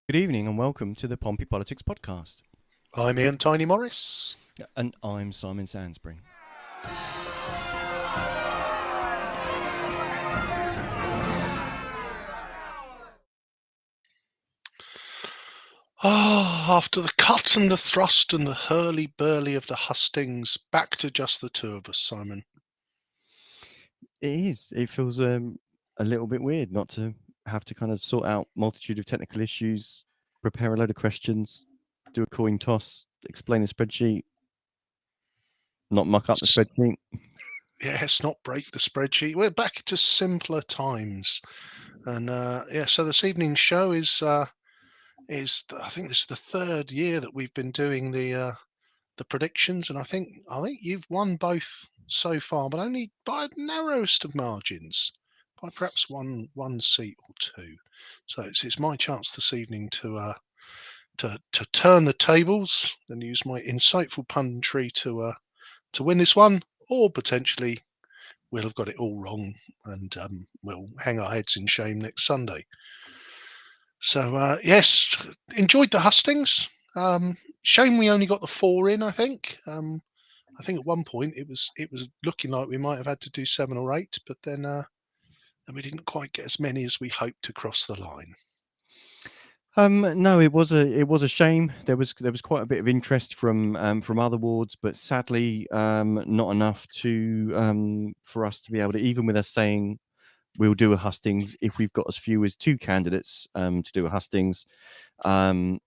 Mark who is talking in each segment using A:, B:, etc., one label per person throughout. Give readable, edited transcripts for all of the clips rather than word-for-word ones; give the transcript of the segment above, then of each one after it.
A: Good evening and welcome to the Pompey Politics Podcast.
B: I'm Ian Tiny Morris.
A: And I'm Simon Sansbury.
B: After the cut and the thrust and the hurly-burly of the hustings, back to just the two of us, Simon.
A: It is. It feels a little bit weird not to have to kind of sort out multitude of technical issues, prepare a load of questions, do a coin toss, explain a spreadsheet, not muck up the spreadsheet.
B: Yes, not break the spreadsheet. We're back to simpler times. And so this evening's show is I think this is the third year that we've been doing the predictions, and I think you've won both so far, but only by narrowest of margins, by perhaps one seat or two. So it's my chance this evening to turn the tables and use my insightful punditry to win this one, or potentially we'll have got it all wrong and we'll hang our heads in shame next Sunday. So yes, enjoyed the hustings. Shame we only got the 4 in. I think at one point it was looking like we might have had to do 7 or 8, but then we didn't quite get as many as we hoped to cross the line.
A: No, it was a shame. There was quite a bit of interest from other wards, but sadly, not enough to for us to be able to, even with us saying we'll do a hustings if we've got as few as 2 candidates to do a hustings. Then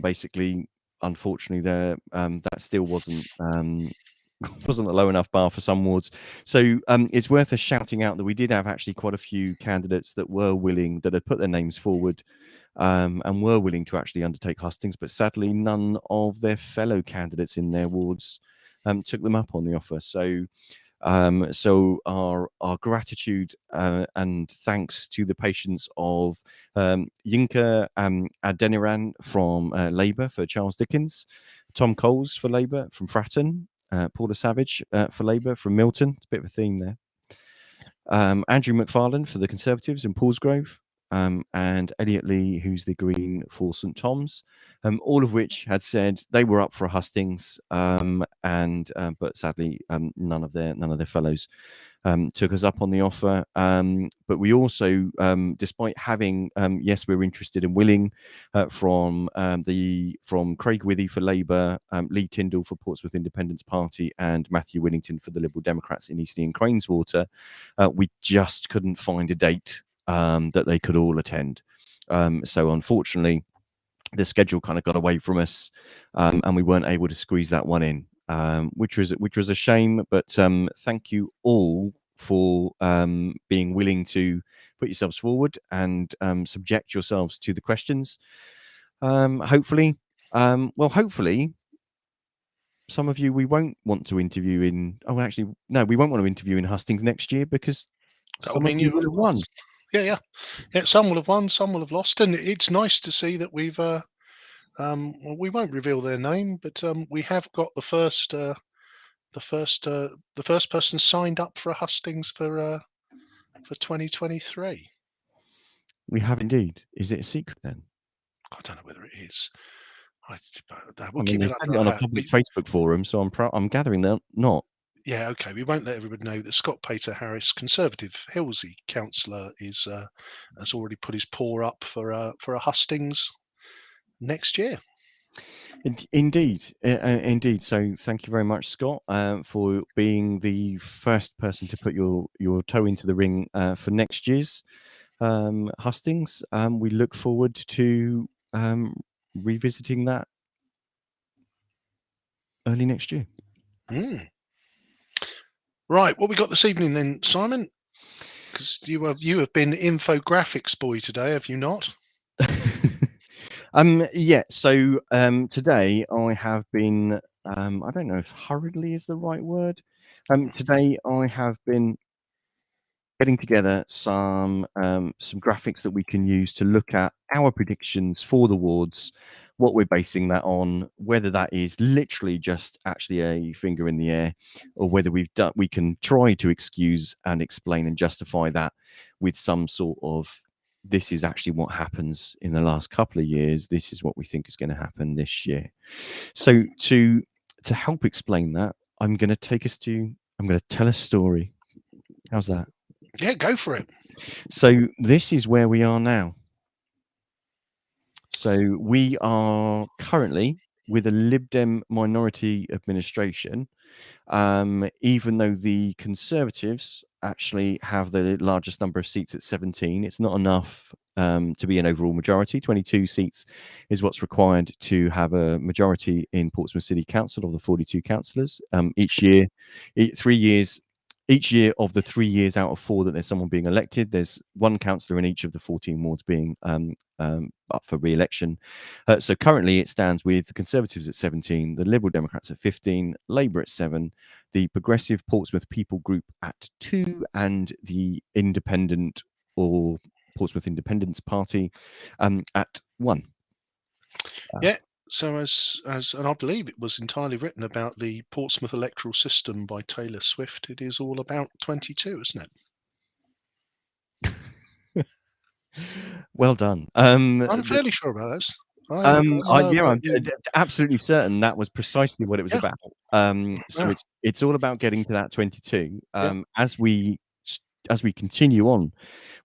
A: basically, unfortunately, that still wasn't a low enough bar for some wards. So it's worth us shouting out that we did have actually quite a few candidates that were willing, that had put their names forward and were willing to actually undertake hustings, but sadly none of their fellow candidates in their wards took them up on the offer. So our gratitude and thanks to the patience of Yinka Adeniran from Labour for Charles Dickens, Tom Coles for Labour from Fratton, Paula Savage for Labour from Milton. It's a bit of a theme there. Andrew McFarlane for the Conservatives in Paulsgrove, and Elliot Lee, who's the Green for St Thomas, all of which had said they were up for a hustings, but sadly none of their fellows took us up on the offer. But we also, despite having yes, we're interested and willing from Craig Withy for Labour, Lee Tyndall for Portsmouth Independence Party, and Matthew Winnington for the Liberal Democrats in Eastleigh and Craneswater, we just couldn't find a date that they could all attend. So unfortunately, the schedule kind of got away from us, and we weren't able to squeeze that one in, which was a shame. But thank you all for being willing to put yourselves forward and subject yourselves to the questions. Hopefully, some of you we won't want to interview in. Oh, actually, no, we won't want to interview in hustings next year because some of you will have won.
B: Yeah. Some will have won, some will have lost, and it's nice to see that we've. Well, we won't reveal their name, but we have got the first person signed up for a hustings for 2023.
A: We have indeed. Is it a secret then?
B: I don't know whether it is.
A: We'll keep it on a public Facebook forum, so I'm gathering that not.
B: Yeah, okay. We won't let everybody know that Scott Pater Harris, Conservative Hilsey councillor, has already put his paw up for a hustings next year.
A: Indeed. So thank you very much, Scott, for being the first person to put your toe into the ring for next year's hustings. We look forward to revisiting that early next year.
B: Right, what we got this evening then, Simon? Because you have been infographics boy today, have you not?
A: Yeah. So today I have been. I don't know if hurriedly is the right word. Today I have been getting together some graphics that we can use to look at our predictions for the wards, what we're basing that on, whether that is literally just actually a finger in the air, or whether we can try to excuse and explain and justify that with some sort of this is actually what happens in the last couple of years. This is what we think is going to happen this year. So to help explain that, I'm going to tell a story. How's that?
B: Yeah, go for it.
A: So this is where we are now. So we are currently with a Lib Dem minority administration, even though the Conservatives actually have the largest number of seats at 17. It's not enough to be an overall majority. 22 seats is what's required to have a majority in Portsmouth City Council of the 42 councillors. Each year, 3 years. Each year of the 3 years out of 4 that there's someone being elected, there's one councillor in each of the 14 wards being up for re-election. So currently it stands with the Conservatives at 17, the Liberal Democrats at 15, Labour at 7, the Progressive Portsmouth People Group at 2, and the Independent or Portsmouth Independence Party at 1.
B: Yeah. So and I believe it was entirely written about the Portsmouth electoral system by Taylor Swift. It is all about 22, isn't it?
A: Well done.
B: I'm fairly sure about this. I don't know
A: Yeah,
B: about
A: I'm
B: you.
A: absolutely certain that was precisely what it was
B: Yeah,
A: about. So
B: yeah,
A: it's all about getting to that 22.
B: yeah.
A: As we continue on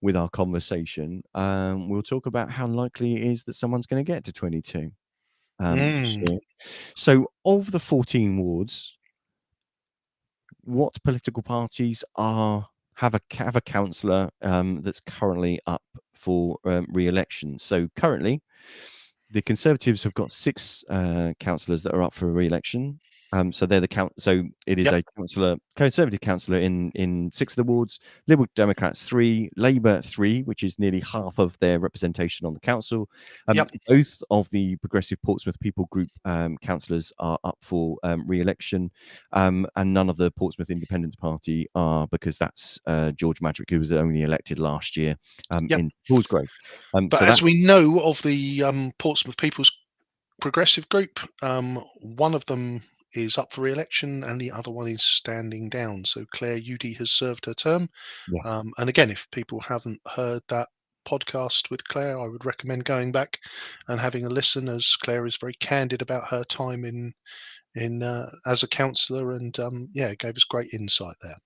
A: with our conversation, we'll talk about how likely it is that someone's going to get to 22 this
B: Mm.
A: year. So, of the 14 wards, what political parties have a councillor that's currently up for re-election? So currently, the Conservatives have got 6 councillors that are up for re-election. So they're so it is
B: Yep,
A: a Conservative councillor in 6 of the wards, Liberal Democrats 3, Labour 3, which is nearly half of their representation on the council.
B: yep.
A: Both of the Progressive Portsmouth People Group councillors are up for re-election, and none of the Portsmouth Independence Party are, because that's George Madrick, who was only elected last year
B: Yep.
A: in Paulsgrove.
B: But
A: So
B: as
A: that's
B: we know of the Portsmouth People's Progressive Group, one of them is up for re-election and the other one is standing down. So Claire Udy has served her term.
A: yes.
B: And again, if people haven't heard that podcast with Claire, I would recommend going back and having a listen, as Claire is very candid about her time in as a councillor, and yeah, gave us great insight there.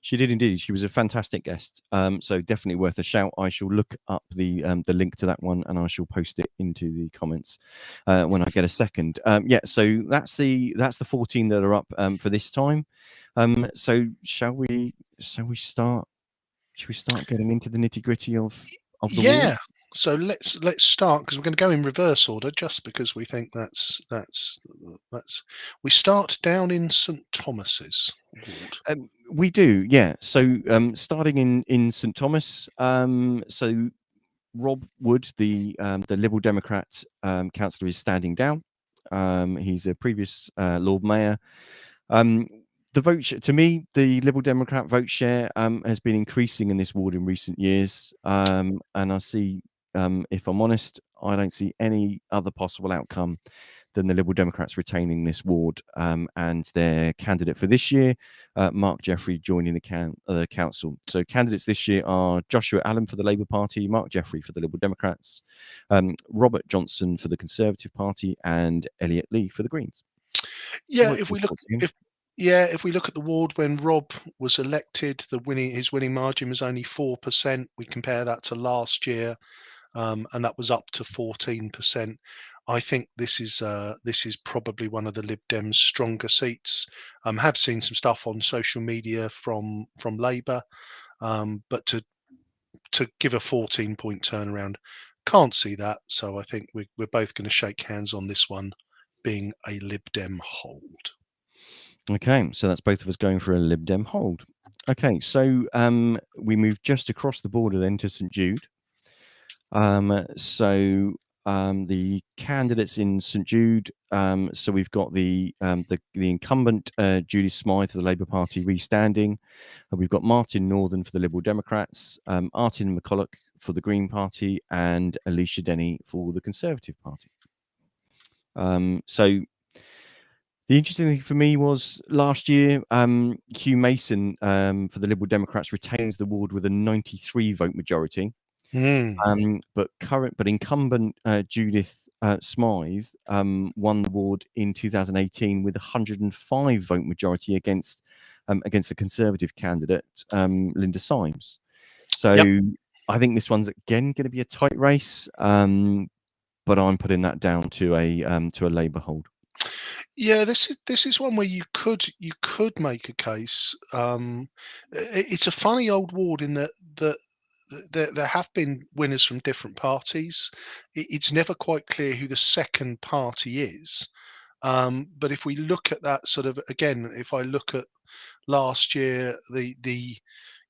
A: She did indeed. She was a fantastic guest. So definitely worth a shout. I shall look up the link to that one and I shall post it into the comments when I get a second. Yeah, so that's the 14 that are up for this time. So shall we start? Should we start getting into the nitty gritty of the
B: Yeah.
A: wards?
B: So let's start, because we're going to go in reverse order, just because we think that's we start down in St Thomas's ward.
A: We do, yeah. So starting in St Thomas, so Rob Wood, the Liberal Democrat councillor, is standing down. He's a previous Lord Mayor. The to me, the Liberal Democrat vote share has been increasing in this ward in recent years, and I see, if I'm honest, I don't see any other possible outcome than the Liberal Democrats retaining this ward and their candidate for this year, Mark Jeffrey, joining the council. So candidates this year are Joshua Allen for the Labour Party, Mark Jeffrey for the Liberal Democrats, Robert Johnson for the Conservative Party, and Elliot Lee for the Greens.
B: Yeah,
A: What are
B: if
A: your
B: we look
A: thoughts, Ian?
B: if if we look at the ward when Rob was elected, his winning margin was only 4%. We compare that to last year, and that was up to 14%. I think this is probably one of the Lib Dems' stronger seats. Have seen some stuff on social media from Labour, but to give a 14-point turnaround, can't see that. So I think we're both going to shake hands on this one being a Lib Dem hold.
A: Okay, so that's both of us going for a Lib Dem hold. Okay, so we move just across the border then to St Jude. So the candidates in St Jude. So we've got the incumbent Judy Smythe of the Labour Party restanding. We've got Martin Northern for the Liberal Democrats, Artin McCulloch for the Green Party, and Alicia Denny for the Conservative Party. So the interesting thing for me was last year, Hugh Mason for the Liberal Democrats retains the ward with a 93 vote majority.
B: Mm.
A: But incumbent Judith Smythe won the award in 2018 with 105 vote majority against the Conservative candidate Linda Symes.
B: Yep.
A: So I think this one's again going to be a tight race, but I'm putting that down to a Labour hold.
B: Yeah, this is one where you could make a case. It's a funny old ward in that there have been winners from different parties. It's never quite clear who the second party is. But if we look at that sort of again, if I look at last year, the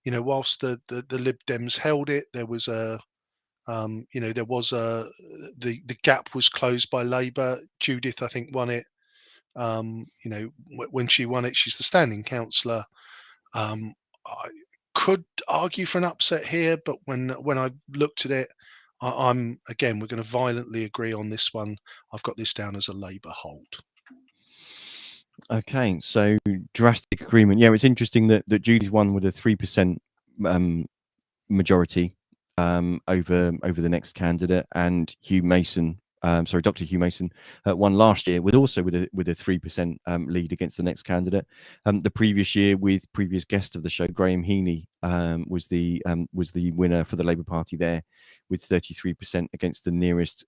B: whilst the Lib Dems held it, there was a there was a the gap was closed by Labour. Judith, I think, won it. When she won it, she's the standing councillor. I could argue for an upset here, but when I looked at it, I'm again, we're going to violently agree on this one. I've got this down as a Labour hold.
A: Okay, so drastic agreement. Yeah, it's interesting that Judy's won with a 3% majority over the next candidate, and Dr. Hugh Mason won last year with a 3% lead against the next candidate. The previous year, with previous guest of the show, Graham Heaney, was the winner for the Labour Party there, with 33% against the nearest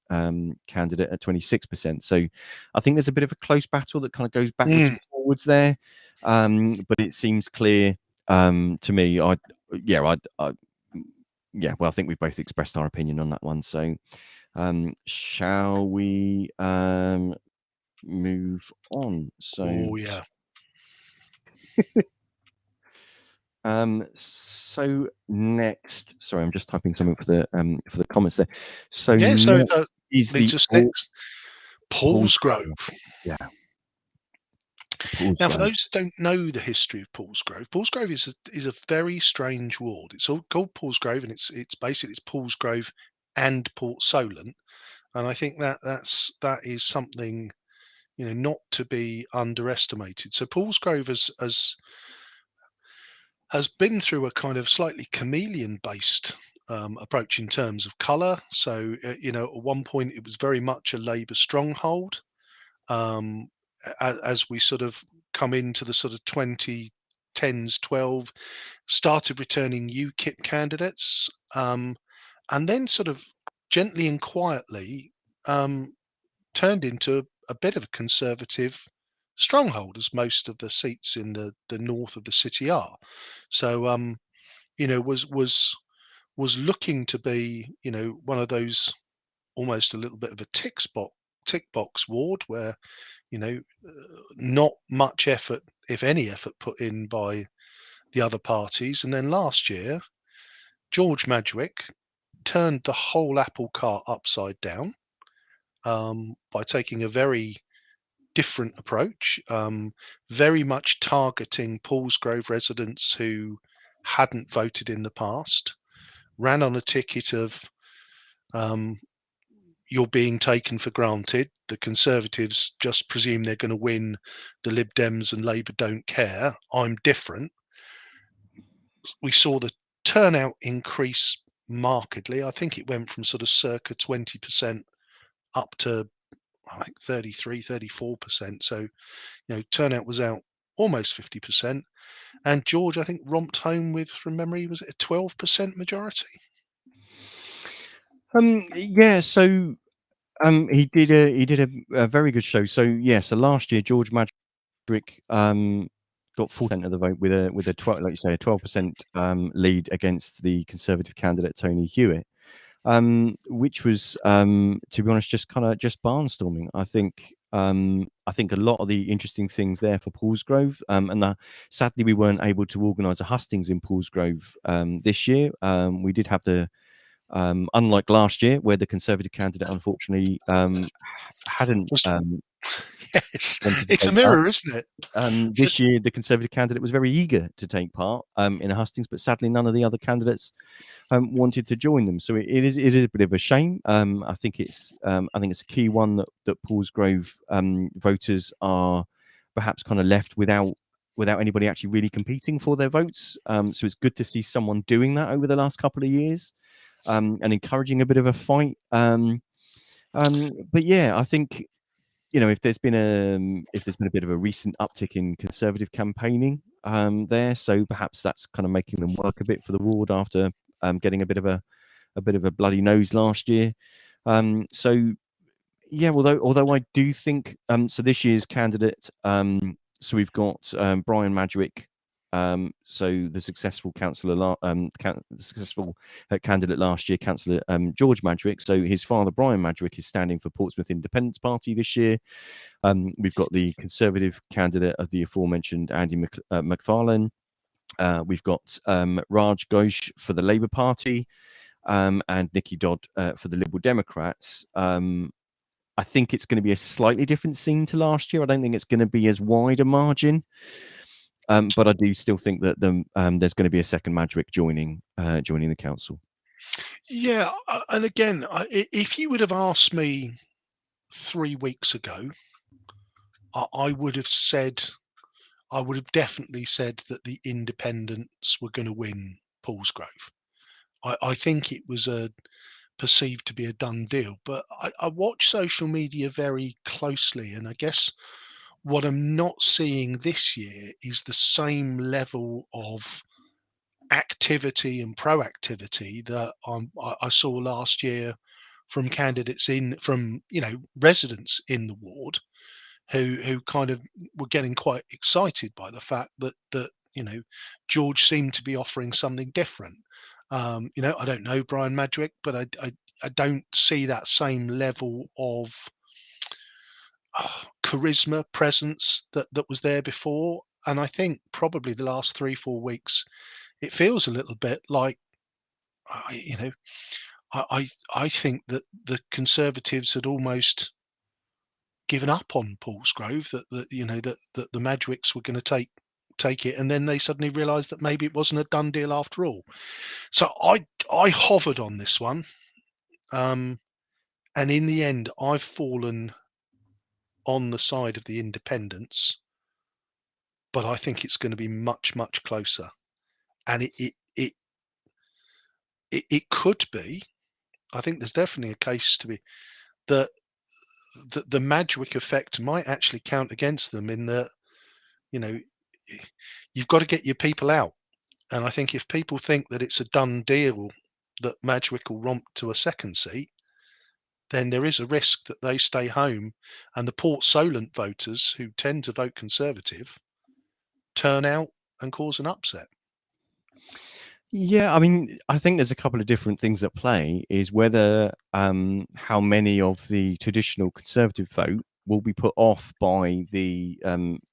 A: candidate at 26%. So I think there's a bit of a close battle that kind of goes backwards and forwards there, but it seems clear to me. Well, I think we've both expressed our opinion on that one. So, shall we move on? So,
B: Oh yeah.
A: so next, sorry, I'm just typing something for the comments there. So
B: Yeah. So that
A: next is
B: leads
A: the
B: us next.
A: Paulsgrove.
B: Paulsgrove.
A: Yeah,
B: Now, for
A: Paulsgrove.
B: those who don't know the history of Paulsgrove, Paulsgrove is a very strange ward. It's all called Paulsgrove, and it's basically it's Paulsgrove and Port Solent, and I think that is something not to be underestimated. So Paulsgrove has been through a kind of slightly chameleon-based approach in terms of colour. So at one point it was very much a Labour stronghold. As we sort of come into the sort of 2010s, 12, started returning UKIP candidates, and then sort of gently and quietly turned into a bit of a conservative stronghold, as most of the seats in the north of the city are. So, was looking to be, one of those almost a little bit of a tick box ward where not much effort, if any effort, put in by the other parties. And then last year, George Madgwick turned the whole apple cart upside down by taking a very different approach, very much targeting Paulsgrove residents who hadn't voted in the past, ran on a ticket of um, you're being taken for granted. The Conservatives just presume they're going to win. The Lib Dems and Labour don't care. I'm different. We saw the turnout increase markedly. I think it went from sort of circa 20% up to I think 33, 34%. So, turnout was out almost 50%. And George, I think, romped home with, from memory, was it a 12% majority?
A: Yeah. So he did a very good show. So yeah. So last year, George Madgwick got 4% of the vote with a 12, like you say, a 12% lead against the Conservative candidate Tony Hewitt, which was, to be honest, just barnstorming. I think a lot of the interesting things there for Paulsgrove, sadly we weren't able to organise a hustings in Paulsgrove this year. We did have unlike last year, where the Conservative candidate unfortunately hadn't
B: Was yes,
A: wanted to
B: it's a
A: take part.
B: mirror, isn't it? So,
A: This year, the Conservative candidate was very eager to take part in a hustings, but sadly, none of the other candidates wanted to join them. So it is a bit of a shame. I think it's a key one that Paulsgrove voters are perhaps kind of left without anybody actually really competing for their votes. So it's good to see someone doing that over the last couple of years. and encouraging a bit of a fight. But yeah, I think if there's been a bit of a recent uptick in Conservative campaigning there, so perhaps that's kind of making them work a bit for the ward after getting a bit of a bloody nose last year. So yeah, although I do think so this year's candidate, so we've got Brian Madgwick, so the successful candidate last year, Councillor George Madgwick. So his father Brian Madgwick is standing for Portsmouth Independence Party this year. We've got the Conservative candidate of the aforementioned Andy McFarlane. We've got Raj Ghosh for the Labour Party, and Nikki Dodd for the Liberal Democrats. I think it's going to be a slightly different scene to last year. I don't think it's going to be as wide a margin, but I do still think that there's going to be a second Madgwick joining the council.
B: Yeah, and again, if you would have asked me 3 weeks ago, I would have said, I would have definitely said that the independents were going to win Paulsgrove. I think it was perceived to be a done deal, but I watch social media very closely, and I guess what I'm not seeing this year is the same level of activity and proactivity that I saw last year from candidates from residents in the ward who kind of were getting quite excited by the fact that George seemed to be offering something different. I don't know Brian Madgwick, but I don't see that same level of charisma, presence that was there before. And I think probably the last 3-4 weeks, it feels a little bit like, I- you know, I think that the Conservatives had almost given up on Paulsgrove, that the Madgwicks were going to take it, and then they suddenly realised that maybe it wasn't a done deal after all. So I hovered on this one, and in the end, I've fallen on the side of the independents, but I think it's going to be much closer, and it could be. I think there's definitely a case to be that the Madgwick effect might actually count against them in that, you know, you've got to get your people out. And I think if people think that it's a done deal that Madgwick will romp to a second seat, then there is a risk that they stay home and the Port Solent voters, who tend to vote Conservative, turn out and cause an upset.
A: Yeah, I mean, I think there's a couple of different things at play. Is whether how many of the traditional Conservative vote will be put off by the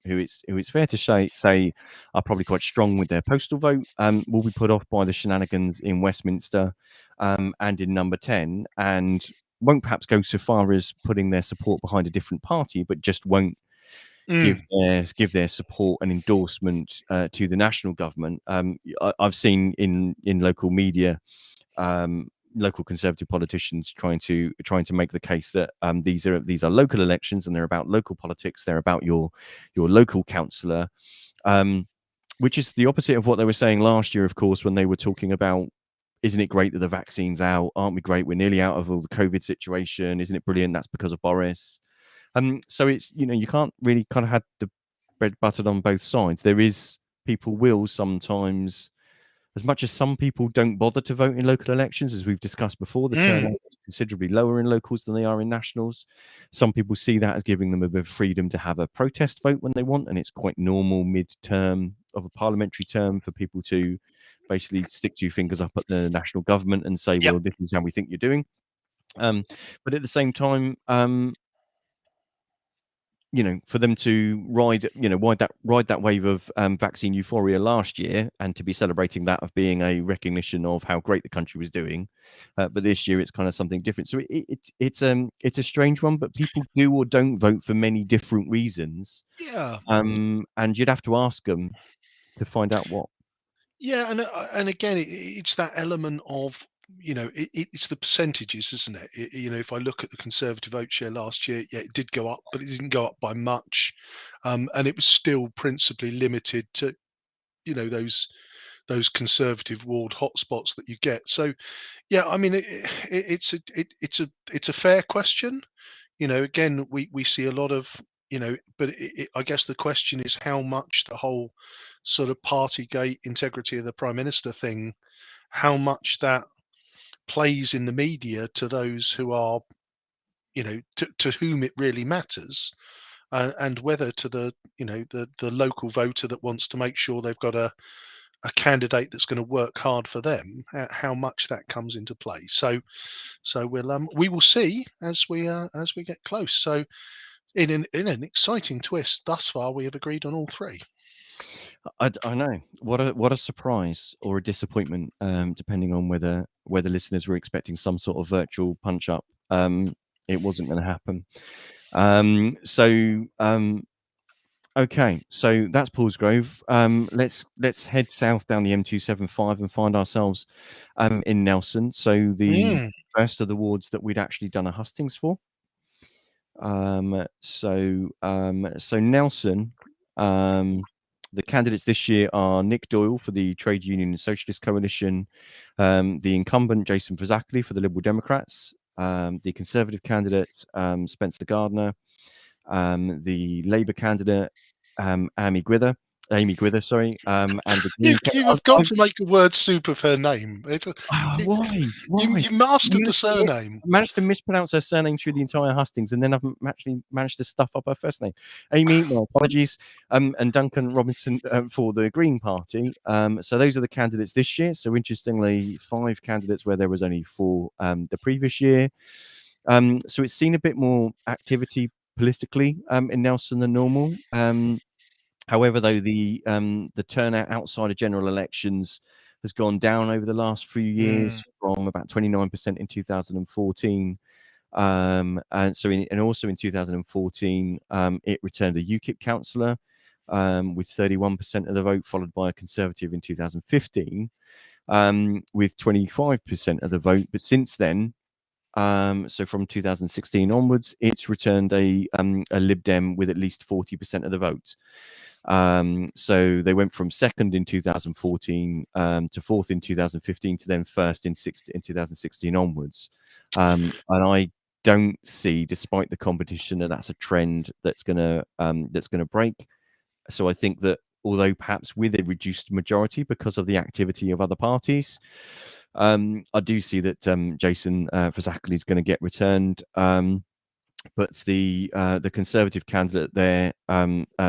A: who it's fair to say are probably quite strong with their postal vote, will be put off by the shenanigans in Westminster and in Number 10, and won't perhaps go so far as putting their support behind a different party, but just won't give
B: Mm,
A: their support and endorsement to the national government. I've seen in local media, local Conservative politicians trying to make the case that these are local elections and they're about local politics. They're about your local councillor, which is the opposite of what they were saying last year, of course, when they were talking about. Isn't it great that the vaccine's out? Aren't we great? We're nearly out of all the COVID situation. Isn't it brilliant? That's because of Boris. So it's you can't really kind of have the bread buttered on both sides. There is people will sometimes, as much as some people don't bother to vote in local elections, as we've discussed before, the
B: mm,
A: turnout is considerably lower in locals than they are in nationals. Some people see that as giving them a bit of freedom to have a protest vote when they want, and it's quite normal mid-term of a parliamentary term for people to basically stick two fingers up at the national government and say,
B: yep.
A: well, this is how we think you're doing. But at the same time, for them to ride that wave of vaccine euphoria last year, and to be celebrating that of being a recognition of how great the country was doing, but this year it's kind of something different. So it's a strange one, but people do or don't vote for many different reasons,
B: Yeah.
A: and you'd have to ask them to find out what.
B: Yeah, and again, it's that element of, it's the percentages, isn't it? If I look at the Conservative vote share last year, yeah, it did go up, but it didn't go up by much, and it was still principally limited to, those those Conservative ward hotspots that you get. So, yeah, I mean, it's a fair question. Again, we see a lot of, but I guess the question is how much the whole sort of Partygate integrity of the Prime Minister thing, how much that plays in the media to those who are, to whom it really matters, and whether to the local voter that wants to make sure they've got a candidate that's going to work hard for them, how much that comes into play. So we will see as we get close. So in an exciting twist, thus far we have agreed on all three.
A: I know what a surprise or a disappointment, depending on whether listeners were expecting some sort of virtual punch up. It wasn't going to happen. Okay, so that's Paulsgrove. Let's head south down the M275 and find ourselves in Nelson. So the first of the wards that we'd actually done a hustings for. So Nelson, the candidates this year are Nick Doyle for the Trade Union and Socialist Coalition, the incumbent Jason Fazakerley for the Liberal Democrats, the Conservative candidate Spencer Gardner, the Labour candidate Amy Gwither, sorry, and the Green.
B: You have got to make a word soup of her name.
A: Why?
B: You mastered the surname.
A: I managed to mispronounce her surname through the entire hustings, and then I've actually managed to stuff up her first name. Amy, my apologies, and Duncan Robinson for the Green Party. So those are the candidates this year. So interestingly, 5 candidates where there was only 4 the previous year. So it's seen a bit more activity politically in Nelson than normal. However, though, the turnout outside of general elections has gone down over the last few years from about 29% in 2014. And also in 2014, it returned a UKIP councillor with 31% of the vote, followed by a Conservative in 2015 with 25% of the vote. But since then, so from 2016 onwards, it's returned a Lib Dem with at least 40% of the vote. So they went from second in 2014 to fourth in 2015 to then first in 2016 onwards. And I don't see, despite the competition, that's a trend that's gonna break. So I think that although perhaps with a reduced majority because of the activity of other parties, I do see that Jason Fazakerley is going to get returned. But the Conservative candidate there,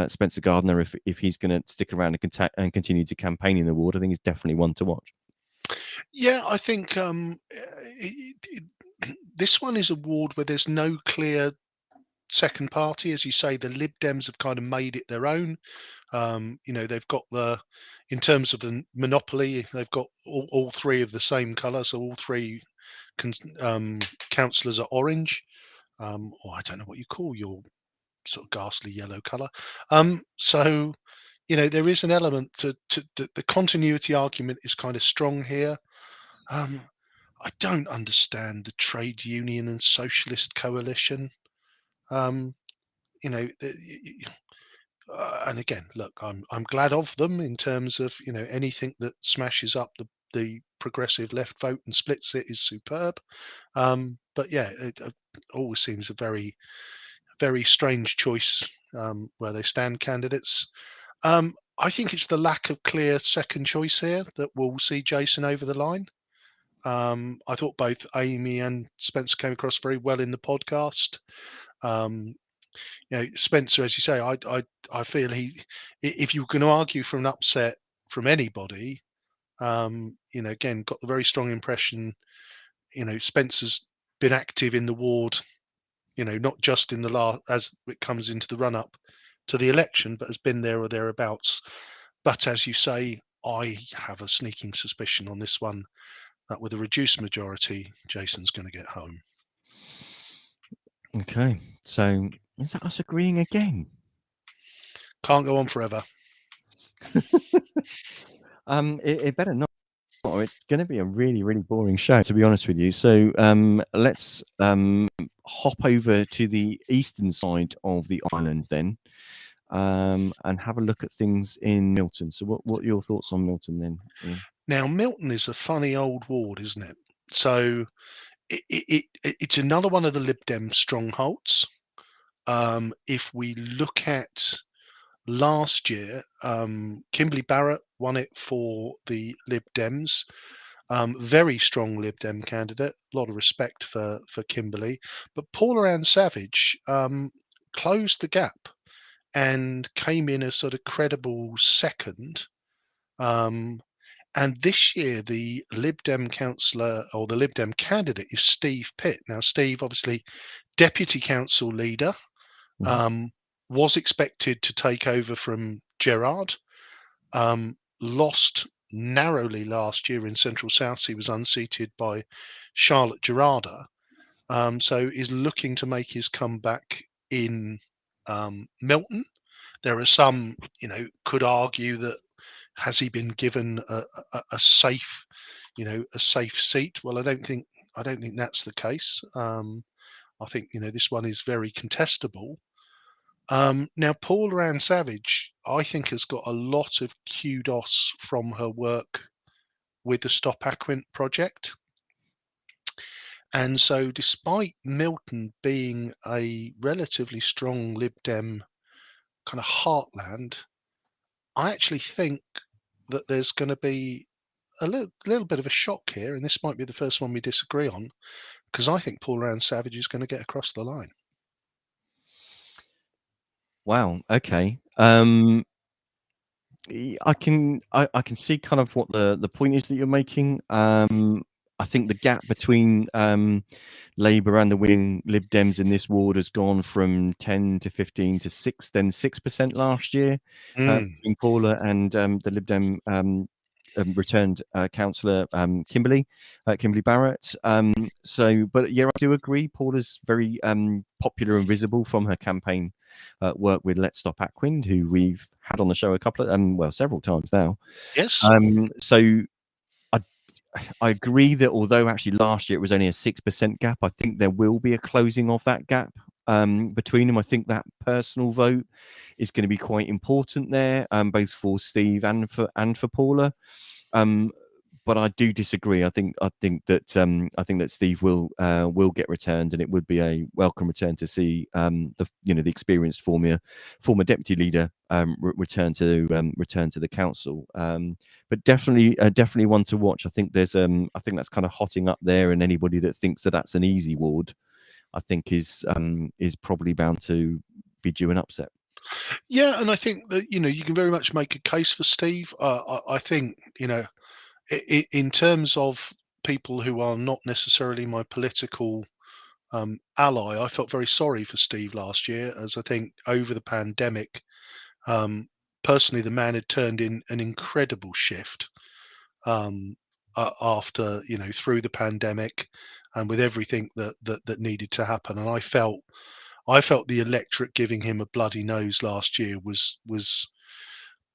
A: Spencer Gardner, if he's going to stick around and continue to campaign in the ward, I think he's definitely one to watch.
B: Yeah, I think this one is a ward where there's no clear second party. As you say, the Lib Dems have kind of made it their own. They've got in terms of the monopoly, they've got all 3 of the same colour, so all 3 councillors are orange. Or I don't know what you call your sort of ghastly yellow colour. So there is an element to the continuity argument is kind of strong here. I don't understand the trade union and socialist coalition. Um, you know, and again, look, I'm glad of them in terms of anything that smashes up the progressive left vote and splits it is superb. But yeah, it always seems a very very strange choice where they stand candidates. I think it's the lack of clear second choice here that will see Jason over the line. I thought both Amy and Spencer came across very well in the podcast. Spencer, as you say, I feel if you can argue for an upset from anybody, again, got the very strong impression. Spencer's been active in the ward, not just in the last as it comes into the run up to the election, but has been there or thereabouts. But as you say, I have a sneaking suspicion on this one that with a reduced majority, Jason's going to get home.
A: Okay, so is that us agreeing again?
B: Can't go on forever.
A: It better not. It's going to be a really, really boring show, to be honest with you. So let's hop over to the eastern side of the island then. and have a look at things in Milton. So, what are your thoughts on Milton then, Ian?
B: Now, Milton is a funny old ward, isn't it? So it's another one of the Lib Dem strongholds. If we look at last year, Kimberly Barrett won it for the Lib Dems. Very strong Lib Dem candidate. A lot of respect for Kimberly, but Paula Ann Savage closed the gap and came in a sort of credible second. And this year, the Lib Dem councillor or the Lib Dem candidate is Steve Pitt. Now, Steve, obviously, deputy council leader,
A: Mhm.
B: um, was expected to take over from Gerard. Lost narrowly last year in Central South. He was unseated by Charlotte Gerarda. So is looking to make his comeback in Milton. There are some, could argue that has he been given a safe, a safe seat? Well, I don't think that's the case. I think this one is very contestable. Now, Paula Ann Savage, I think, has got a lot of kudos from her work with the Stop Aquint project. And so, despite Milton being a relatively strong Lib Dem kind of heartland, I actually think that there's going to be a little bit of a shock here, and this might be the first one we disagree on, because I think Paul Rand Savage is going to get across the line.
A: Wow. Okay. I can see kind of what the point is that you're making. I think the gap between Labour and the winning Lib Dems in this ward has gone from 10 to 15 to 6, then 6% last year between Paula and the Lib Dem returned councillor Kimberly Barrett. But yeah, I do agree. Paula's very popular and visible from her campaign work with Let's Stop Aquin, who we've had on the show a couple of several times now.
B: Yes.
A: So I agree that although actually last year it was only a 6% gap, I think there will be a closing of that gap between them. I think that personal vote is going to be quite important there, both for Steve and for Paula. But I do disagree. I think that Steve will get returned, and it would be a welcome return to see the experienced former deputy leader return to the council. But definitely one to watch. I think that's kind of hotting up there, and anybody that thinks that that's an easy ward, I think is probably bound to be due an upset.
B: Yeah, and I think that you can very much make a case for Steve. I think in terms of people who are not necessarily my political ally, I felt very sorry for Steve last year, as I think over the pandemic, personally, the man had turned in an incredible shift after through the pandemic and with everything that needed to happen. And I felt the electorate giving him a bloody nose last year was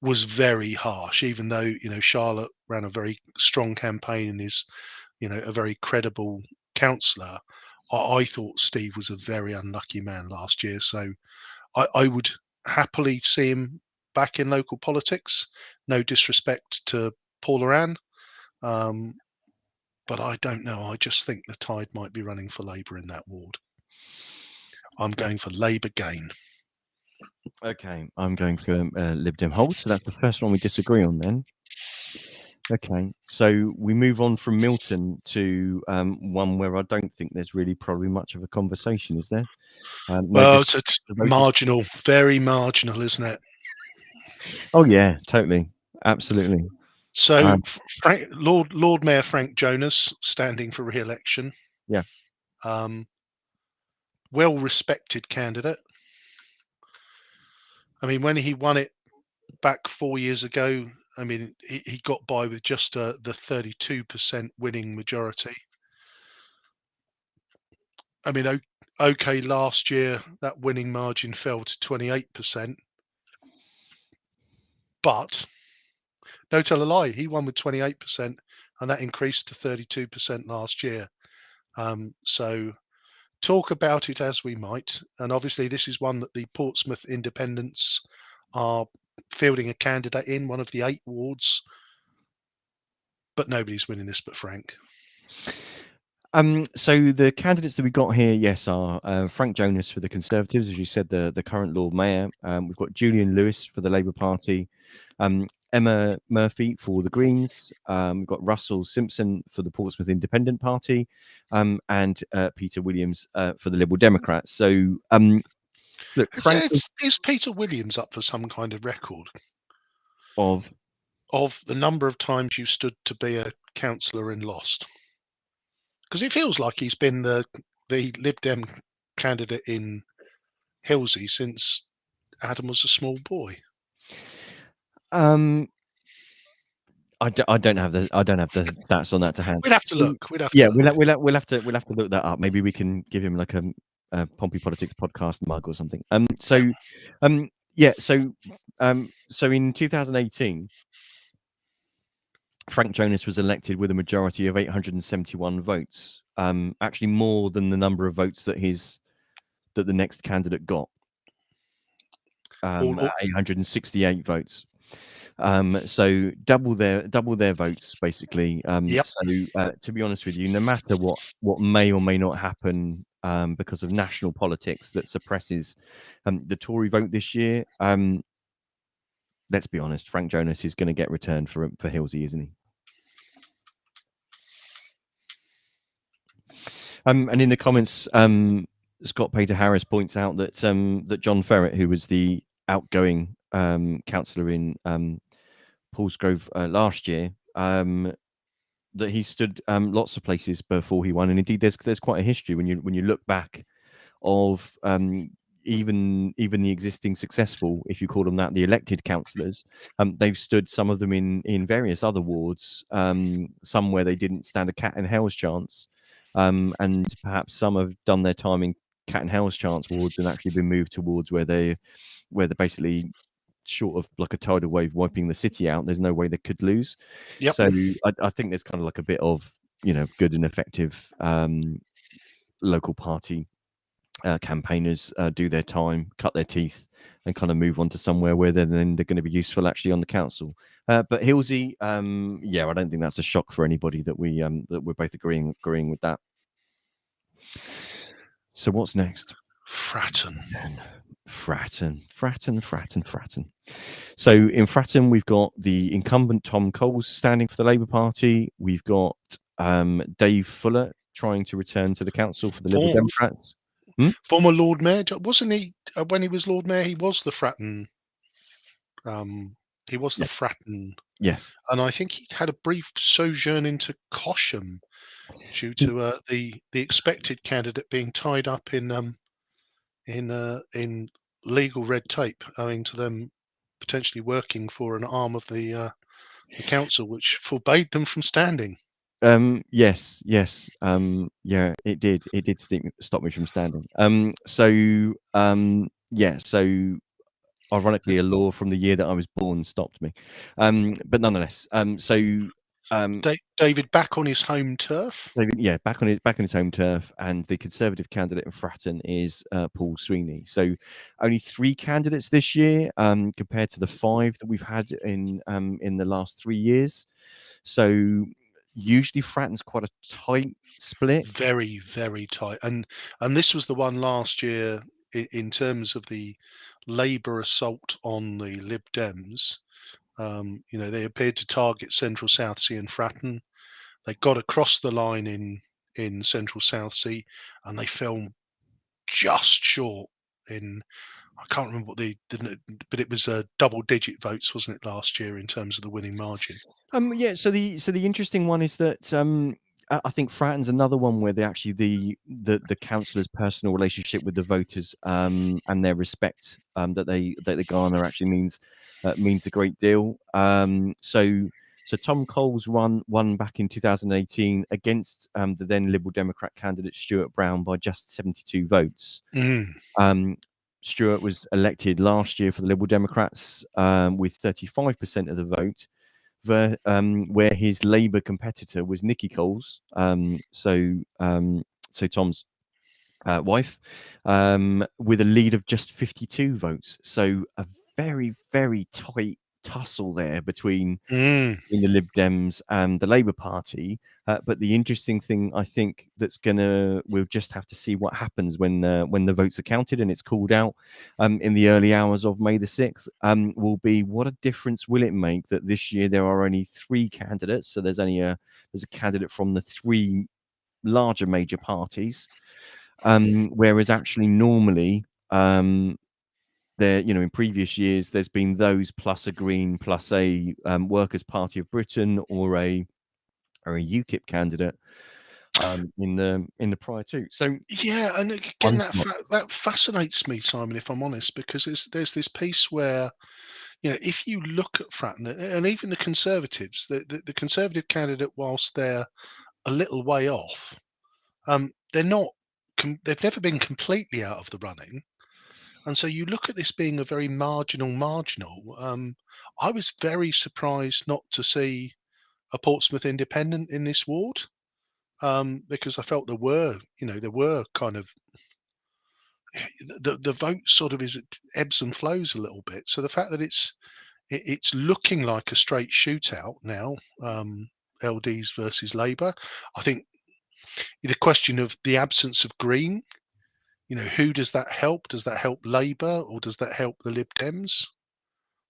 B: very harsh, even though Charlotte ran a very strong campaign and is a very credible councillor. I thought Steve was a very unlucky man last year, so I would happily see him back in local politics. No disrespect to Paula Ann, but I don't know. I just think the tide might be running for Labour in that ward. I'm going for Labour gain.
A: Okay, I'm going for Lib Dem hold. So that's the first one we disagree on then. Okay, so we move on from Milton to one where I don't think there's really probably much of a conversation, is there? No
B: Well,
A: difference
B: it's
A: to voters.
B: marginal, very marginal, isn't it?
A: Oh yeah, totally, absolutely.
B: So, Lord Mayor Frank Jonas standing for re-election.
A: Yeah.
B: Well-respected candidate. I mean, when he won it back 4 years ago, I mean, he got by with just the 32% winning majority. I mean, okay, last year that winning margin fell to 28%, but no, tell a lie, he won with 28%, and that increased to 32% last year. So talk about it as we might, and obviously this is one that the Portsmouth Independents are fielding a candidate in one of the 8 wards, but nobody's winning this but Frank.
A: So the candidates that we got here, yes, are Frank Jonas for the Conservatives, as you said, the current Lord Mayor. We've got Julian Lewis for the Labour Party, Emma Murphy for the Greens. We've got Russell Simpson for the Portsmouth Independent Party, and Peter Williams for the Liberal Democrats. So, look, Frank
B: Is Peter Williams up for some kind of record
A: of
B: of the number of times you stood to be a councillor and lost? Because it feels like he's been the Lib Dem candidate in Hilsey since Adam was a small boy.
A: um, I don't have the stats on that to hand.
B: We'd have to
A: So,
B: look. We'd have to
A: yeah,
B: look.
A: we'll have to look that up. Maybe we can give him like a Pompey Politics podcast mug or something.
B: Yeah.
A: So in 2018, Frank Jonas was elected with a majority of 871 votes. Actually more than the number of votes that the next candidate got. 868 votes. So double their votes basically.
B: Yep.
A: So to be honest with you, no matter what may or may not happen because of national politics that suppresses the Tory vote this year, let's be honest, Frank Jonas is going to get returned for Hilsey, isn't he? And in the comments, Scott Peter Harris points out that that John Ferret, who was the outgoing councillor in Paulsgrove last year, that he stood lots of places before he won, and indeed there's quite a history when you look back of even the existing successful, if you call them that, the elected councillors. They've stood, some of them in various other wards, some where they didn't stand a cat and hell's chance, and perhaps some have done their time in cat and hell's chance wards and actually been moved towards where they're basically short of like a tidal wave wiping the city out. There's no way they could lose.
B: Yep.
A: So I think there's kind of like a bit of good and effective local party campaigners do their time, cut their teeth, and kind of move on to somewhere where they're going to be useful actually on the council. But Hilsey, yeah, I don't think that's a shock for anybody that we're both agreeing with that. So what's next?
B: Fratton.
A: So in Fratton, we've got the incumbent Tom Coles standing for the Labour Party. We've got Dave Fuller trying to return to the council for the Liberal Democrats.
B: Former Lord Mayor, wasn't he? When he was Lord Mayor, he was the Fratton. He was the Fratton.
A: Yes.
B: And I think he had a brief sojourn into Cosham due to the expected candidate being tied up in legal red tape, owing to them potentially working for an arm of the council, which forbade them from standing.
A: Yes. Yeah, it did stop me from standing. So ironically, a law from the year that I was born stopped me. But nonetheless,
B: David back on his home turf.
A: David, yeah, back on his home turf, and the Conservative candidate in Fratton is Paul Sweeney. So only 3 candidates this year, compared to the 5 that we've had in the last 3 years. So usually Fratton's quite a tight split.
B: Very, very tight. And this was the one last year in terms of the Labour assault on the Lib Dems. They appeared to target Central Southsea and Fratton. They got across the line in Central Southsea, and they fell just short in. I can't remember what but it was double-digit votes, wasn't it, last year in terms of the winning margin?
A: Yeah. So the interesting one is that I think Fratton's another one where the councillors' personal relationship with the voters and their respect that they garner actually means a great deal. So Tom Coles won back in 2018 against the then Liberal Democrat candidate Stuart Brown by just 72 votes. Stuart was elected last year for the Liberal Democrats with 35% of the vote, where his Labour competitor was Nikki Coles, so Tom's wife, with a lead of just 52 votes. So a very, very tight tussle there
B: Mm.
A: between the Lib Dems and the Labour Party. But the interesting thing, I think, we'll just have to see what happens when the votes are counted and it's called out in the early hours of May the 6th. Will be what a difference will it make that this year there are only three candidates. So there's a candidate from the three larger major parties, whereas actually normally. There, in previous years, there's been those plus a Green plus a Workers' Party of Britain or a UKIP candidate in the prior two. So
B: Yeah, and again,
A: one's not.
B: that fascinates me, Simon, if I'm honest, because there's this piece where, if you look at Fratton and even the Conservatives, the Conservative candidate, whilst they're a little way off, they're not. They've never been completely out of the running, and so you look at this being a very marginal. I was very surprised not to see a Portsmouth Independent in this ward, because I felt there were kind of the vote sort of ebbs and flows a little bit. So the fact that it's looking like a straight shootout now, LDs versus Labour. I think the question of the absence of Green, who does that help? Does that help Labour or does that help the Lib Dems?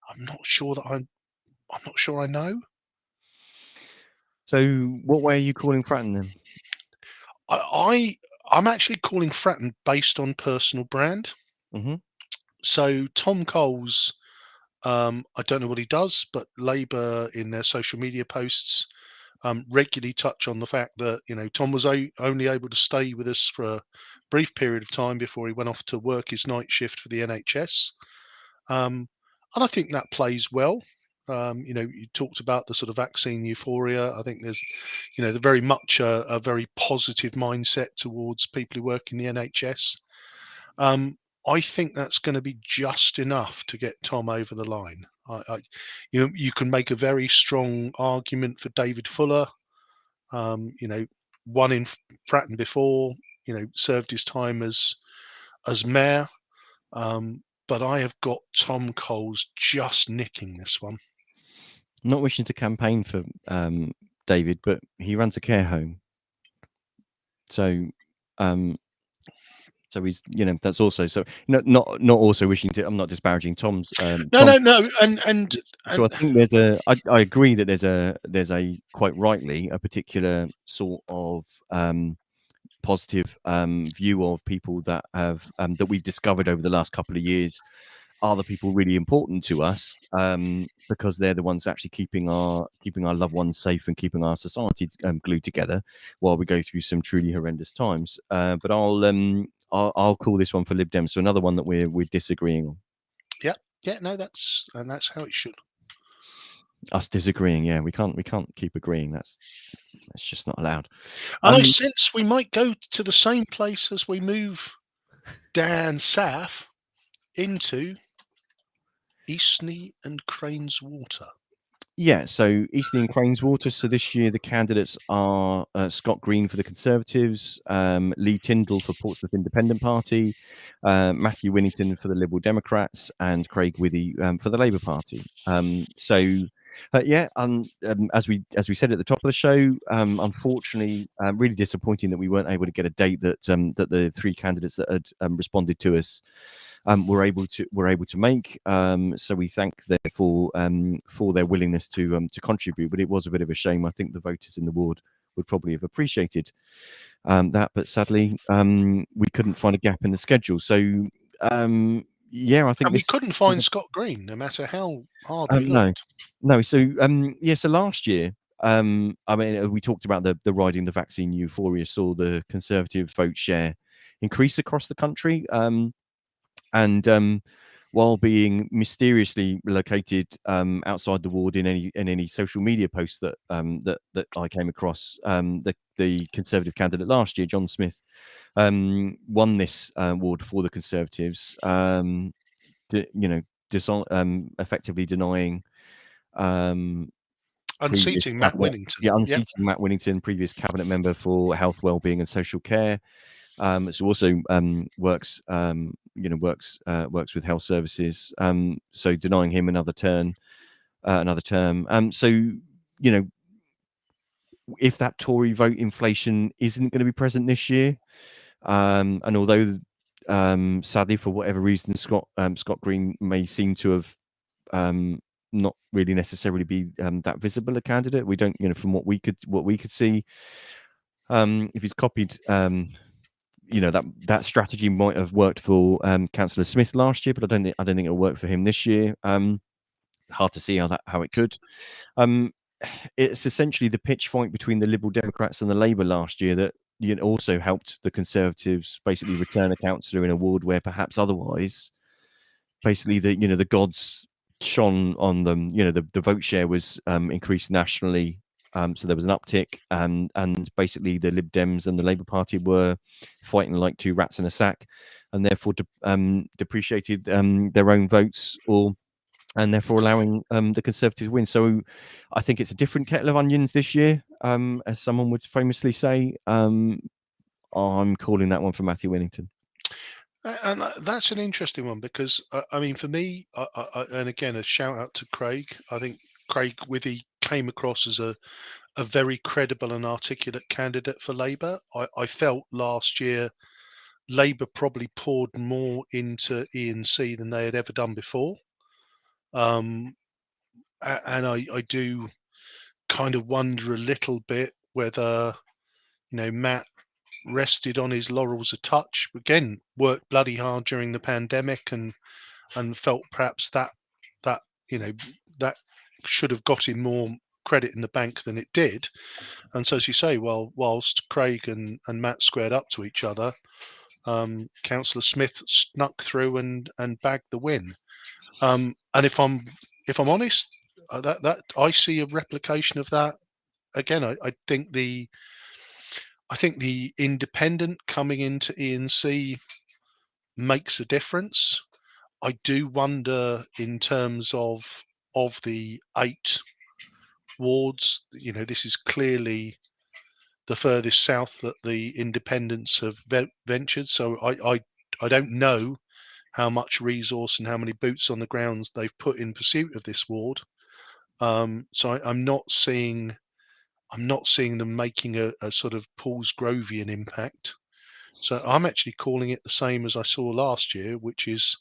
B: I'm not sure that I'm not sure I know.
A: So what way are you calling Fratton then?
B: I'm actually calling Fratton based on personal brand.
A: Hmm.
B: So Tom Coles, I don't know what he does, but Labour in their social media posts regularly touch on the fact that Tom was only able to stay with us for a brief period of time before he went off to work his night shift for the NHS, and I think that plays well. You talked about the sort of vaccine euphoria. I think there's, the very much a very positive mindset towards people who work in the NHS. I think that's going to be just enough to get Tom over the line. You can make a very strong argument for David Fuller. One in Fratton before, served his time as mayor. But I have got Tom Coles just nicking this one.
A: Not wishing to campaign for David, but he runs a care home. So so he's that's also so not also wishing to. I'm not disparaging Tom's
B: No, no,
A: Tom's.
B: no, and
A: So I think I agree that there's a quite rightly a particular sort of positive view of people that we've discovered over the last couple of years are the people really important to us, because they're the ones actually keeping our loved ones safe and keeping our society glued together while we go through some truly horrendous times. But I'll call this one for Lib Dem. So another one that we're disagreeing on.
B: yeah, no, that's how it should.
A: Us disagreeing, yeah, we can't keep agreeing. That's just not allowed.
B: And I sense we might go to the same place as we move down south into Eastney and Cranes Water.
A: Yeah, so Eastleigh and Craneswater. So this year the candidates are Scott Green for the Conservatives, Lee Tyndall for Portsmouth Independent Party, Matthew Winnington for the Liberal Democrats, and Craig Withy for the Labour Party. As we said at the top of the show, unfortunately, really disappointing that we weren't able to get a date that the three candidates that had responded to us were able to make. So we thank them for their willingness to contribute. But it was a bit of a shame. I think the voters in the ward would probably have appreciated that, but sadly we couldn't find a gap in the schedule. So I think
B: And we
A: this.
B: couldn't find Scott Green, no matter how hard we
A: No,
B: looked.
A: no. So so last year, I mean, we talked about the riding the vaccine euphoria saw the Conservative vote share increase across the country. And while being mysteriously located outside the ward in any social media posts that I came across, the Conservative candidate last year, John Smith, won this ward for the Conservatives. Effectively denying previous
B: Unseating Matt
A: cabinet,
B: Winnington.
A: yeah,
B: Yep.
A: unseating Matt Winnington, previous cabinet member for health, wellbeing, and social care. So also works works with health services. So denying him another term. So if that Tory vote inflation isn't going to be present this year, and although sadly for whatever reason Scott Green may seem to have not really necessarily be that visible a candidate, we don't, from what we could see, if he's copied that strategy might have worked for Councillor Smith last year, but I don't think it'll work for him this year. Hard to see how it could. It's essentially the pitch fight between the Liberal Democrats and the Labour last year that also helped the Conservatives basically return a councillor in a ward where perhaps otherwise, basically the gods shone on them. The vote share was increased nationally, so there was an uptick, and basically the Lib Dems and the Labour Party were fighting like two rats in a sack, and therefore depreciated their own votes, and therefore allowing the Conservatives to win. So I think it's a different kettle of onions this year, as someone would famously say. I'm calling that one for Matthew Winnington.
B: And that's an interesting one because I mean, for me, and again, a shout out to Craig. I think Craig Withy came across as a very credible and articulate candidate for Labour. I felt last year Labour probably poured more into E&C than they had ever done before. And I do kind of wonder a little bit whether, Matt rested on his laurels a touch. Again, worked bloody hard during the pandemic and felt perhaps that you know that should have got him more credit in the bank than it did. And so, as you say, well, whilst Craig and Matt squared up to each other, Councillor Smith snuck through and bagged the win. And if I'm honest, that I see a replication of that again. I think the independent coming into E&C makes a difference. I do wonder in terms of the 8 wards. This is clearly the furthest south that the independents have ventured. So I don't know how much resource and how many boots on the ground they've put in pursuit of this ward. So I'm not seeing them making a sort of Paul's Grovian impact. So I'm actually calling it the same as I saw last year, which is,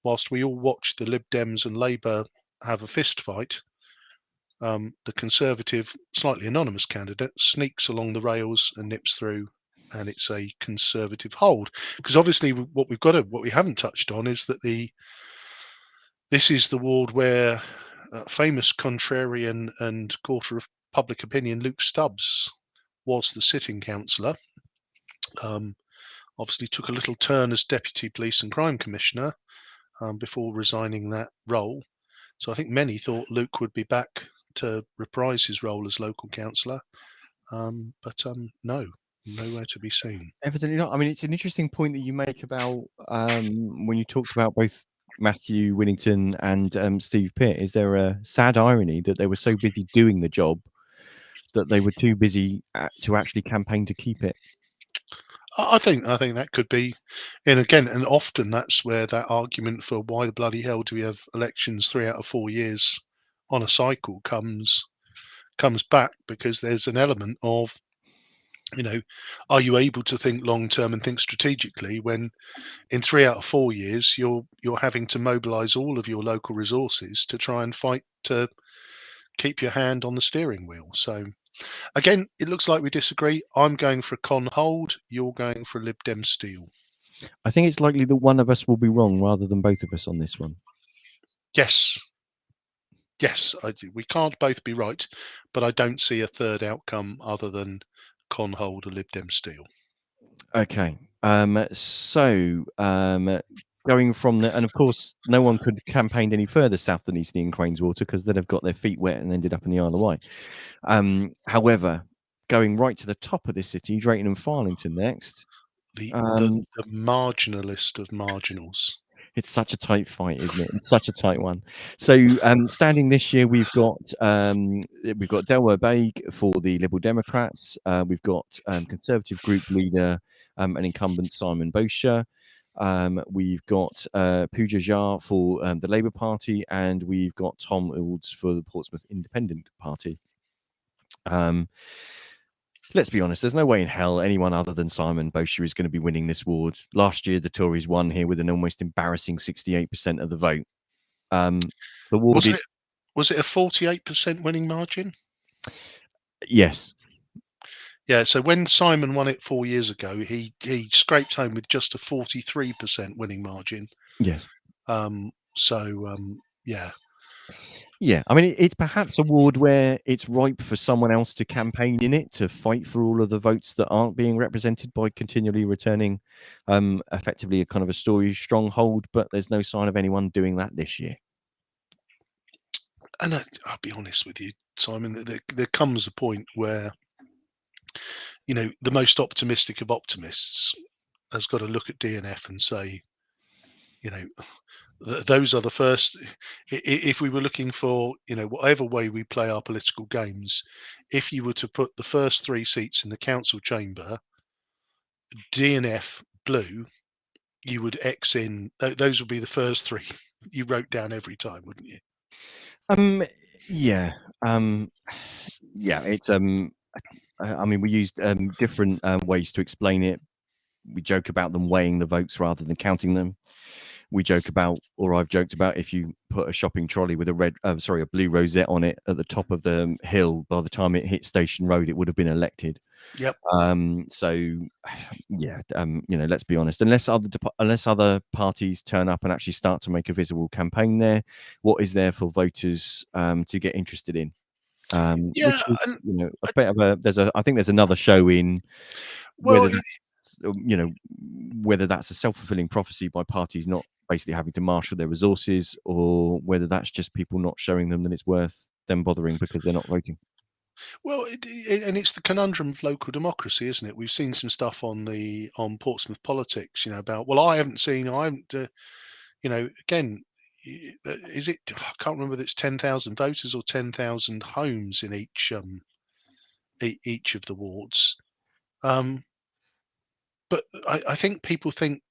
B: whilst we all watched the Lib Dems and Labour have a fist fight, the Conservative, slightly anonymous candidate sneaks along the rails and nips through, and it's a Conservative hold. Because obviously, what we haven't touched on is that this is the ward where famous contrarian and quarter of public opinion Luke Stubbs was the sitting councillor. Obviously took a little turn as Deputy Police and Crime Commissioner before resigning that role. So I think many thought Luke would be back to reprise his role as local councillor, but no, nowhere to be seen.
A: Evidently not. I mean, it's an interesting point that you make about when you talked about both Matthew Winnington and Steve Pitt. Is there a sad irony that they were so busy doing the job that they were too busy to actually campaign to keep it?
B: I think that could be, and again, and often that's where that argument for why the bloody hell do we have elections 3 out of 4 years on a cycle comes back, because there's an element of, are you able to think long term and think strategically when in 3 out of 4 years you're having to mobilize all of your local resources to try and fight to keep your hand on the steering wheel. So again, it looks like we disagree. I'm going for a con hold. You're going for a Lib Dem steal.
A: I think it's likely that one of us will be wrong rather than both of us on this one.
B: Yes, I do. We can't both be right, but I don't see a third outcome other than con hold or Lib Dem steal.
A: Okay. So going from the, and of course, no one could have campaigned any further south than Eastleigh and Craneswater because they'd have got their feet wet and ended up in the Isle of Wight. However, going right to the top of the city, Drayton and Farlington next.
B: The marginalist of marginals.
A: It's such a tight fight, isn't it? It's such a tight one. So standing this year, we've got Delwar Baig for the Liberal Democrats. We've got Conservative Group Leader an incumbent Simon Bosher. We've got Pooja Jha for the Labour Party, and we've got Tom Ilds for the Portsmouth Independent Party. Let's be honest, there's no way in hell anyone other than Simon Bosher is going to be winning this ward. Last year, the Tories won here with an almost embarrassing 68% of the vote. The ward is...
B: Was it a 48% winning margin?
A: Yes.
B: Yeah, so when Simon won it 4 years ago, he scraped home with just a 43% winning margin.
A: Yes.
B: Yeah.
A: Yeah, I mean, it's perhaps a ward where it's ripe for someone else to campaign in it, to fight for all of the votes that aren't being represented by continually returning, effectively a kind of a story stronghold, but there's no sign of anyone doing that this year.
B: And I'll be honest with you, Simon, there comes a point where, the most optimistic of optimists has got to look at DNF and say, those are the first. If we were looking for, whatever way we play our political games, if you were to put the first 3 seats in the council chamber, DNF blue, you would X in. Those would be the first 3 you wrote down every time, wouldn't you?
A: Yeah. Yeah, it's I mean, we used different ways to explain it. We joke about them weighing the votes rather than counting them. We joke about, or I've joked about, if you put a shopping trolley with a blue rosette on it at the top of the hill, by the time it hit Station Road, it would have been elected.
B: Yep.
A: So, yeah, let's be honest. Unless other parties turn up and actually start to make a visible campaign there, what is there for voters to get interested in?
B: Yeah,
A: Which is, a bit of a. I think there's another show in whether that's, whether that's a self-fulfilling prophecy by parties not basically having to marshal their resources, or whether that's just people not showing them that it's worth them bothering because they're not voting.
B: Well, and it's the conundrum of local democracy, isn't it? We've seen some stuff on Portsmouth politics, about. Well, I haven't seen. I haven't. Again, is it? I can't remember whether it's 10,000 voters or 10,000 homes in each of the wards. But I think people think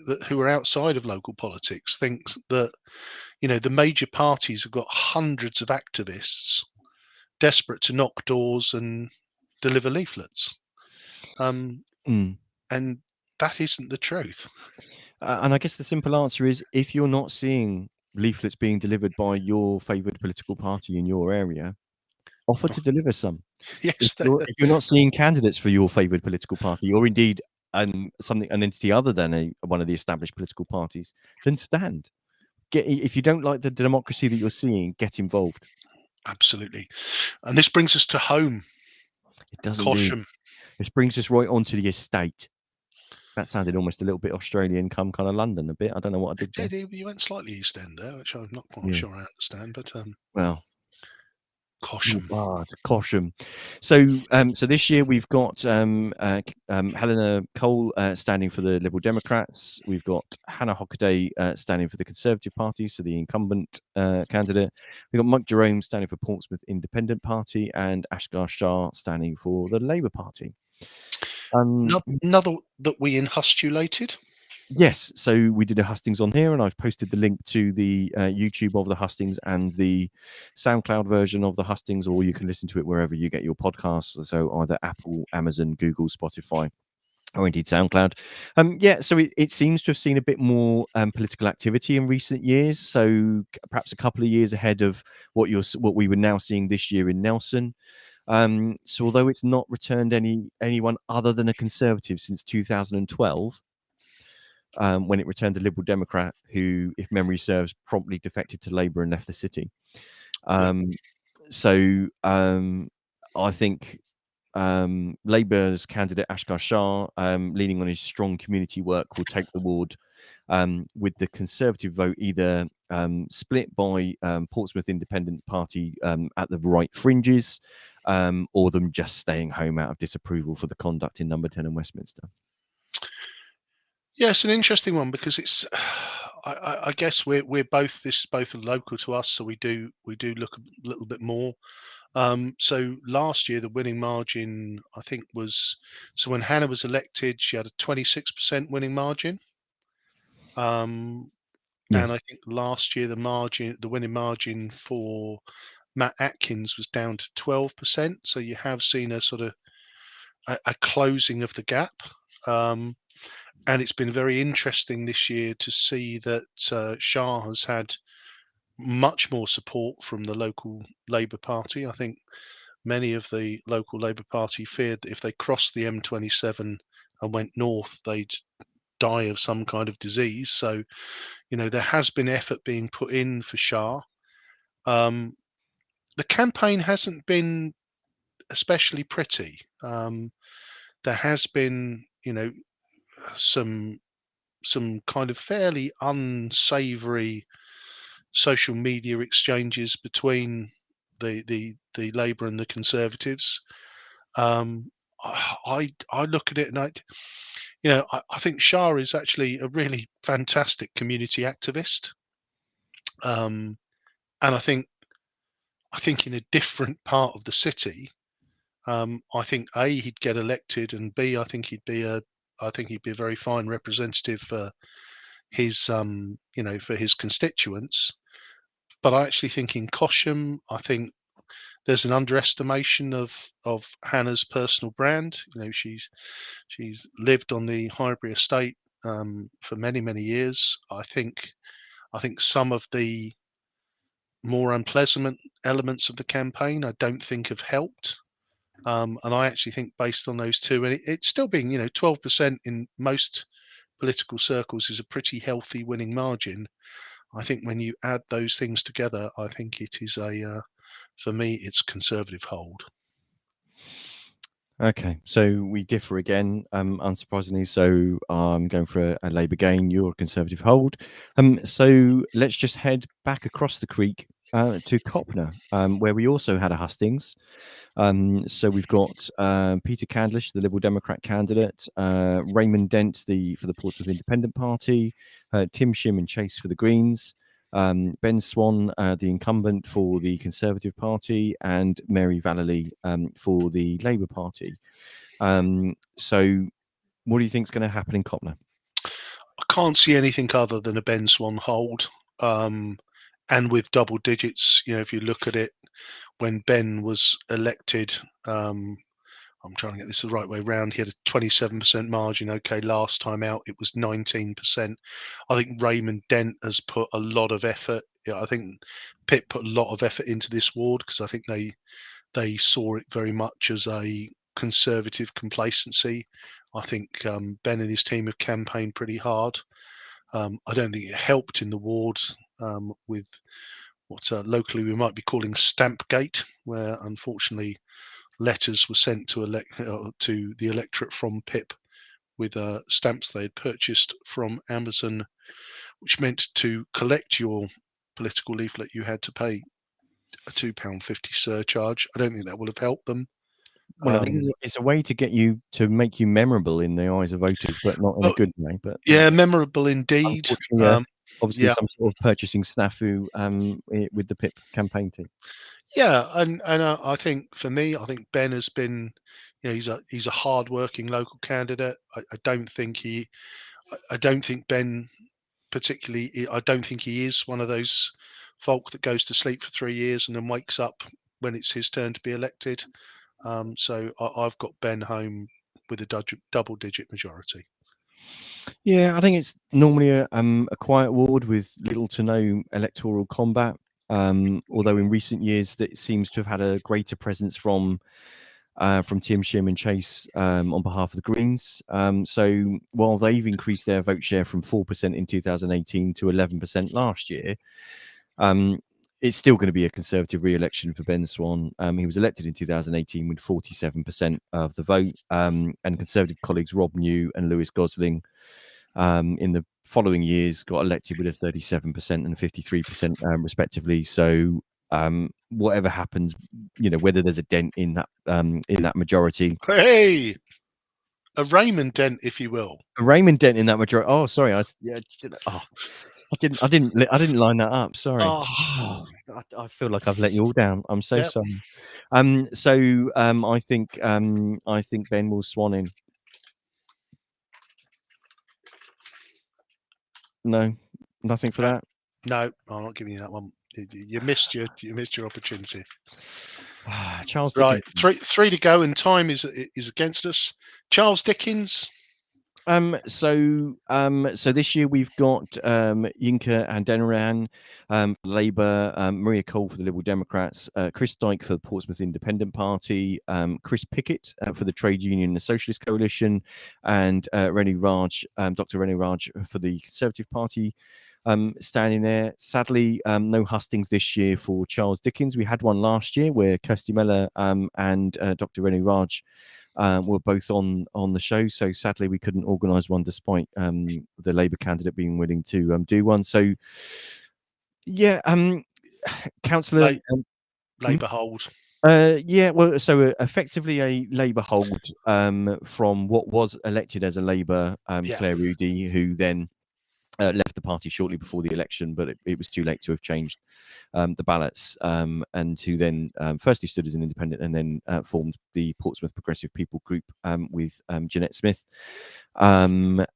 B: that, who are outside of local politics, think that the major parties have got hundreds of activists desperate to knock doors and deliver leaflets. And that isn't the truth.
A: And I guess the simple answer is, if you're not seeing leaflets being delivered by your favoured political party in your area, offer to deliver some.
B: Yes,
A: If you're not seeing candidates for your favoured political party, or indeed an entity other than one of the established political parties, then stand. If you don't like the democracy that you're seeing, get involved.
B: Absolutely. And this brings us to home.
A: It does indeed. This brings us right onto the estate. That sounded almost a little bit Australian, come kind of London a bit. I don't know what I did there.
B: You went slightly East End there, which I'm not quite sure I understand, but
A: well,
B: Cosham.
A: Cosham. So this year we've got Helena Cole standing for the Liberal Democrats. We've got Hannah Hockaday standing for the Conservative Party, so the incumbent candidate. We've got Mike Jerome standing for Portsmouth Independent Party, and Ashgar Shah standing for the Labour Party.
B: Another that we inhustulated.
A: Yes, so we did a hustings on here, and I've posted the link to the YouTube of the hustings and the SoundCloud version of the hustings, or you can listen to it wherever you get your podcasts, so either Apple, Amazon, Google, Spotify, or indeed SoundCloud. So it seems to have seen a bit more political activity in recent years, so perhaps a couple of years ahead of what we were now seeing this year in Nelson. So although it's not returned anyone other than a Conservative since 2012, when it returned a Liberal Democrat who, if memory serves, promptly defected to Labour and left the city. So I think Labour's candidate Ashgar Shah, leaning on his strong community work, will take the ward, with the Conservative vote either split by Portsmouth Independent Party at the right fringes, or them just staying home out of disapproval for the conduct in Number 10 and Westminster.
B: Yeah, it's an interesting one because it's. I guess we're both. This is both local to us, so we do look a little bit more So last year, the winning margin, I think, was, so when Hannah was elected, she had a 26% winning margin.
A: Yeah.
B: And I think last year, the winning margin for Matt Atkins was down to 12%. So you have seen a sort of a closing of the gap. And it's been very interesting this year to see that Shah has had much more support from the local Labour Party. I think many of the local Labour Party feared that if they crossed the M27 and went north, they'd die of some kind of disease. So, there has been effort being put in for Shah. The campaign hasn't been especially pretty. There has been, some kind of fairly unsavoury social media exchanges between the Labour and the Conservatives. Um, I look at it and I think Shah is actually a really fantastic community activist, and I think in a different part of the city, I think A, he'd get elected, and B, I think he'd be a very fine representative for his for his constituents. But I actually think in Cosham, I think there's an underestimation of Hannah's personal brand. She's lived on the Highbury estate for many years. I think some of the more unpleasant elements of the campaign I don't think have helped. And I actually think based on those two, and it's still being 12% in most political circles is a pretty healthy winning margin. I think when you add those things together, I think it is for me, it's conservative hold.
A: Okay, so we differ again, unsurprisingly. So I'm going for a Labour gain, you're a Conservative hold. So let's just head back across the creek to Copner, where we also had a hustings. So we've got Peter Candlish, the Liberal Democrat candidate, Raymond Dent, for the Portsmouth Independent Party, Tim Shim and Chase for the Greens, Ben Swan, the incumbent for the Conservative Party, and Mary Vallely for the Labour Party. So what do you think is going to happen in Copner?
B: I can't see anything other than a Ben Swan hold. And with double digits, if you look at it, when Ben was elected, I'm trying to get this the right way round. He had a 27% margin. Okay, last time out it was 19%. I think Raymond Dent has put a lot of effort. Yeah, I think Pitt put a lot of effort into this ward because I think they saw it very much as a conservative complacency. I think Ben and his team have campaigned pretty hard. I don't think it helped in the ward with what locally we might be calling Stampgate, where unfortunately letters were sent to the electorate from PIP with stamps they had purchased from Amazon, which meant to collect your political leaflet you had to pay a £2.50 surcharge. I don't think that will have helped them.
A: Well, I think it's a way to make you memorable in the eyes of voters, but not in a
B: Oh,
A: good way. But
B: yeah, memorable indeed.
A: unfortunately, obviously
B: Yeah,
A: some sort of purchasing snafu with the PIP campaign team.
B: yeah, and I think for me, I think Ben has been, he's a hard-working local candidate. I don't think Ben particularly. I don't think he is one of those folk that goes to sleep for 3 years and then wakes up when it's his turn to be elected. So I've got Ben home with a double-digit majority.
A: Yeah, I think it's normally a quiet ward with little to no electoral combat. Although in recent years that seems to have had a greater presence from Tim Shim and Chase on behalf of the Greens. So while they've increased their vote share from 4% in 2018 to 11% last year, it's still going to be a Conservative re-election for Ben Swan. He was elected in 2018 with 47% of the vote, and Conservative colleagues Rob New and Lewis Gosling in the following years got elected with a 37% and 53% respectively. So whatever happens, whether there's a dent in that majority,
B: Hey, A Raymond dent, if you will.
A: A Raymond dent in that majority. Oh, sorry. Yeah. Oh, I didn't line that up. Sorry.
B: Oh,
A: Oh, I feel like I've let you all down. I'm so
B: yep.
A: sorry. I think Ben will swan in. No, nothing for
B: No,
A: that.
B: no, I'm not giving you that one. You missed your opportunity.
A: Charles
B: Right,
A: Dickens.
B: three to go, and time is against us. Charles Dickens.
A: So this year we've got Yinka and Denoran for Labour, Maria Cole for the Liberal Democrats, Chris Dyke for the Portsmouth Independent Party, Chris Pickett for the Trade Union and the Socialist Coalition, and Dr. Rennie Raj for the Conservative Party. Standing there. Sadly, no hustings this year for Charles Dickens. We had one last year where Kirsty Meller and Dr. Rennie Raj were both on the show. So sadly, we couldn't organise one despite the Labour candidate being willing to do one. So yeah, Councillor.
B: Labour hold.
A: Yeah, well, so effectively a Labour hold from what was elected as a Labour
B: Yeah.
A: Claire Rudy, who then left the party shortly before the election, but it was too late to have changed the ballots, and who then firstly stood as an independent and then formed the Portsmouth Progressive People Group with Jeanette Smith. Yeah,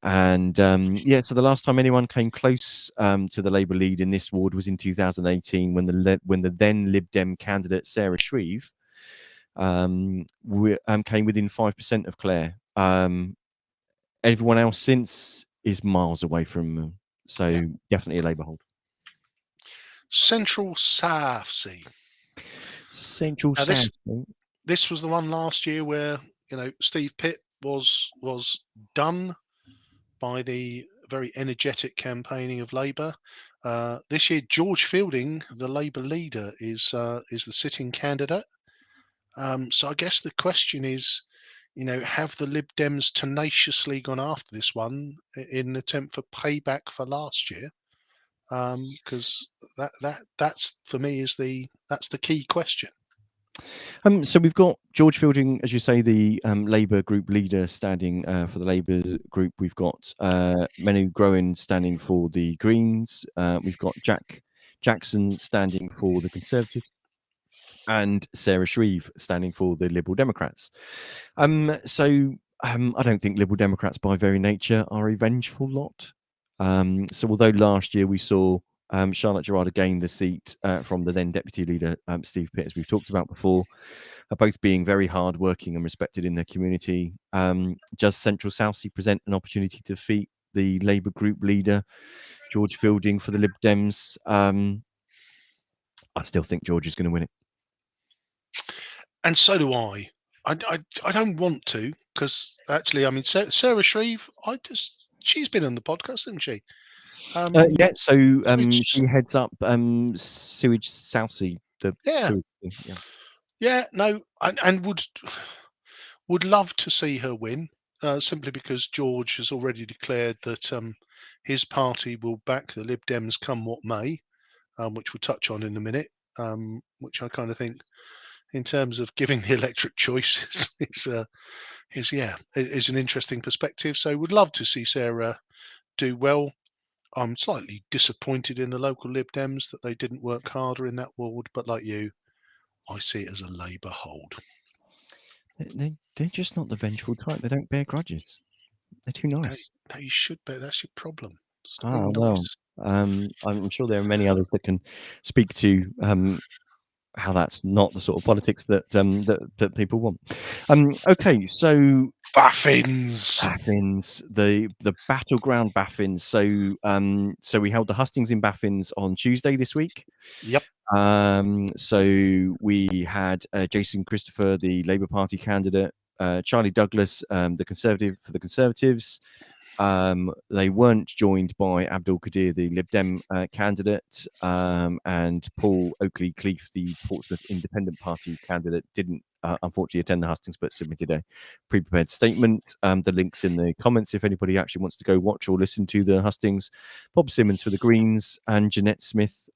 A: so the last time anyone came close to the Labour lead in this ward was in 2018 when the then Lib Dem candidate Sarah Shreve came within 5% of Clare. Everyone else since is miles away from them. So
B: Yeah.
A: definitely a Labour hold.
B: Central Southsea.
A: Central
B: Now
A: South.
B: this was the one last year where Steve Pitt was done by the very energetic campaigning of Labour. This year, George Fielding, the Labour leader, is the sitting candidate. So I guess the question is, have the Lib Dems tenaciously gone after this one in an attempt for payback for last year? Because that's for me that's the key question.
A: So we've got George Fielding, as you say, the Labour group leader standing for the Labour group. We've got Menu Groen standing for the Greens. We've got Jack Jackson standing for the Conservatives, and Sarah Shreve standing for the Liberal Democrats. I don't think Liberal Democrats, by very nature, are a vengeful lot. So although last year we saw Charlotte Gerrard gain the seat from the then deputy leader Steve Pitt, as we've talked about before, both being very hard-working and respected in their community, does Central Southsea present an opportunity to defeat the Labour group leader George Fielding for the Lib Dems? I still think George is going to win it.
B: And so do I. I don't want to, because actually, I mean, Sarah Shreve, she's been on the podcast, hasn't she?
A: Yeah, so
B: Which,
A: she heads up Sewage Southsea, the
B: yeah,
A: sewage thing. Yeah.
B: yeah, no, and would love to see her win, simply because George has already declared that his party will back the Lib Dems come what may, which we'll touch on in a minute. Which I kind of think, in terms of giving the electorate choice, is an interesting perspective. So would love to see Sarah do well. I'm slightly disappointed in the local Lib Dems that they didn't work harder in that ward, but like you, I see it as a Labour hold.
A: They're just not the vengeful type. They don't bear grudges. They're too
B: No,
A: nice.
B: no, you should be. That's your problem. Stop
A: Ah,
B: being
A: well,
B: nice.
A: I'm sure there are many others that can speak to how that's not the sort of politics that people want. Okay, so
B: Baffins.
A: Baffins, the battleground Baffins. So we held the hustings in Baffins on Tuesday this week.
B: Yep.
A: So we had Jason Christopher, the Labour Party candidate, Charlie Douglas, the Conservative for the Conservatives. They weren't joined by Abdul Qadir, the Lib Dem candidate, and Paul Oakley Cleef, the Portsmouth Independent Party candidate, didn't unfortunately attend the hustings, but submitted a pre-prepared statement. The link's in the comments if anybody actually wants to go watch or listen to the hustings. Bob Simmons for the Greens and Jeanette Smith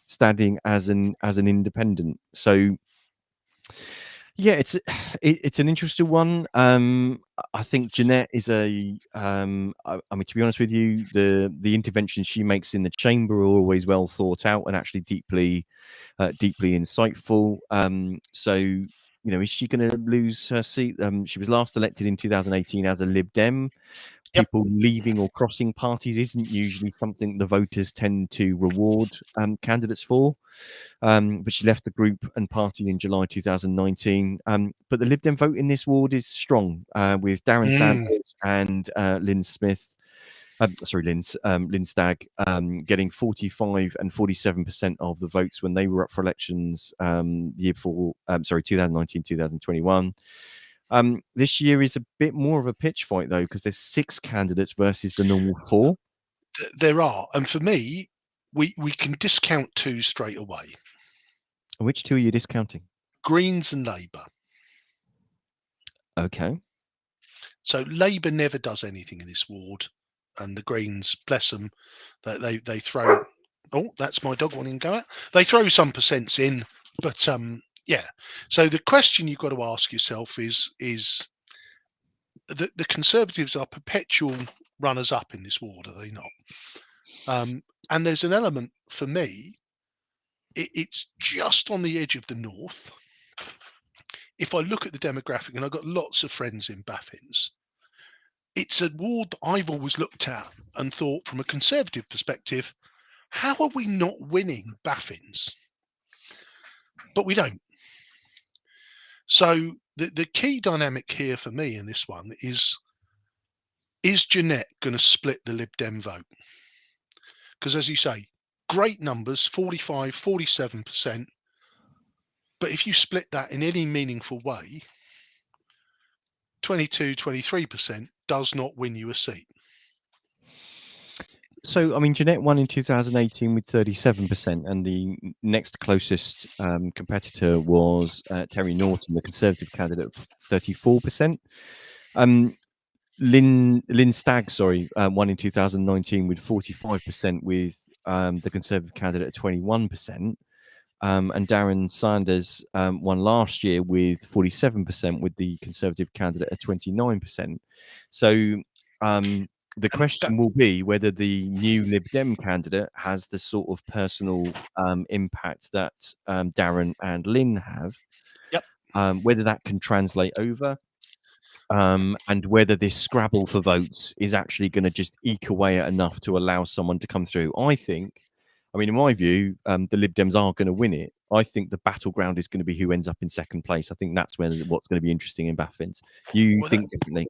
A: standing as an independent. So Yeah, it's an interesting one. I think Jeanette is I mean, to be honest with you, the interventions she makes in the chamber are always well thought out and actually deeply insightful. So, is she going to lose her seat? She was last elected in 2018 as a Lib Dem.
B: Yep.
A: People leaving or crossing parties isn't usually something the voters tend to reward candidates for. But she left the group and party in July 2019. But the Lib Dem vote in this ward is strong, with Darren
B: Mm.
A: Sanders and Lynn Smith. Lynn Stagg getting 45 and 47% of the votes when they were up for elections the year before, 2019, 2021. This year is a bit more of a pitch fight, though, because there's 6 candidates versus the normal 4.
B: There are, and for me, we can discount 2 straight away.
A: Which 2 are you discounting?
B: Greens and Labour.
A: Okay.
B: So Labour never does anything in this ward, and the Greens, bless them, they throw. Oh, that's my dog wanting to go out. They throw some percents in, but yeah. So the question you've got to ask yourself is the Conservatives are perpetual runners up in this ward, are they not? And there's an element for me. It's just on the edge of the north. If I look at the demographic, and I've got lots of friends in Baffins, it's a ward that I've always looked at and thought, from a Conservative perspective, how are we not winning Baffins? But we don't. So the key dynamic here for me in this one is Jeanette going to split the Lib Dem vote? Because as you say, great numbers, 45, 47%. But if you split that in any meaningful way, 22, 23% does not win you a seat.
A: So, I mean, Jeanette won in 2018 with 37%, and the next closest competitor was Terry Norton, the Conservative candidate, of 34%. Lynn Stagg, won in 2019 with 45%, with the Conservative candidate at 21%. And Darren Sanders won last year with 47%, with the Conservative candidate at 29%. So the
B: And that,
A: question will be whether the new Lib Dem candidate has the sort of personal impact that Darren and Lynn have,
B: yep.
A: whether that can translate over. And whether this scrabble for votes is actually going to just eke away at enough to allow someone to come through. I mean, in my view, the Lib Dems are going to win it. I think the battleground is going to be who ends up in second place. I think that's what's going to be interesting in Baffins. You
B: Well,
A: think differently?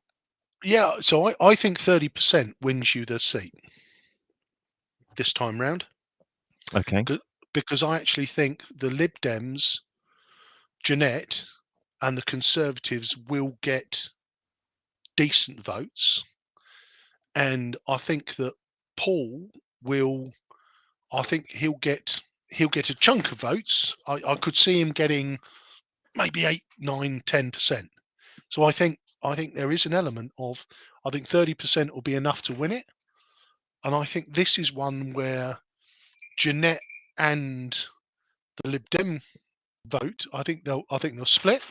B: yeah. So I think 30% wins you the seat this time round.
A: Okay.
B: Because I actually think the Lib Dems, Jeanette, and the Conservatives will get decent votes. And I think that Paul will. I think he'll get a chunk of votes. I could see him getting maybe 8, 9, 10%. So I think there is an element of, I think 30% will be enough to win it. And I think this is one where Jeanette and the Lib Dem vote, I think they'll split.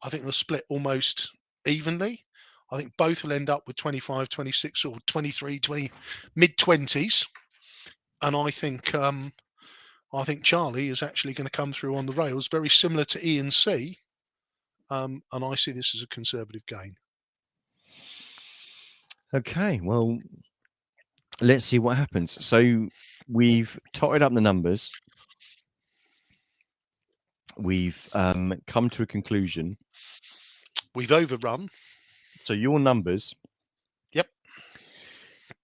B: I think they'll split almost evenly. I think both will end up with 25, 26 or 23, 20, mid 20s. And I think Charlie is actually going to come through on the rails, very similar to E and C. And I see this as a Conservative gain.
A: Okay. Well, let's see what happens. So we've totted up the numbers. We've come to a conclusion.
B: We've overrun.
A: So your numbers
B: Yep.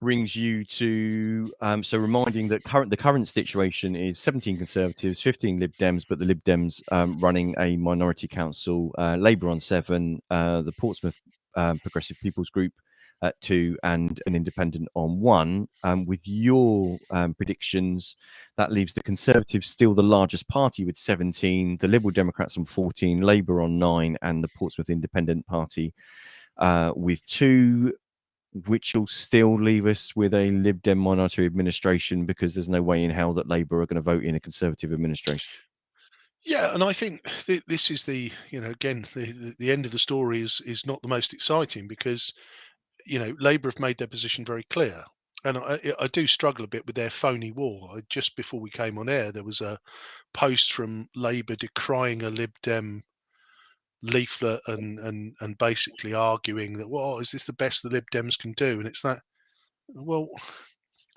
A: brings you to reminding that the current situation is 17 Conservatives, 15 Lib Dems, but the Lib Dems running a minority council, Labour on 7, the Portsmouth Progressive People's Group at 2, and an independent on 1. With your predictions, that leaves the Conservatives still the largest party with 17, the Liberal Democrats on 14, Labour on 9, and the Portsmouth Independent Party with 2, which will still leave us with a Lib Dem minority administration, because there's no way in hell that Labour are going to vote in a Conservative administration.
B: Yeah, and I think this is the, again, the end of the story is not the most exciting because, Labour have made their position very clear. And I do struggle a bit with their phony war. Just before we came on air, there was a post from Labour decrying a Lib Dem leaflet and basically arguing that, well, is this the best the Lib Dems can do? And it's that, well,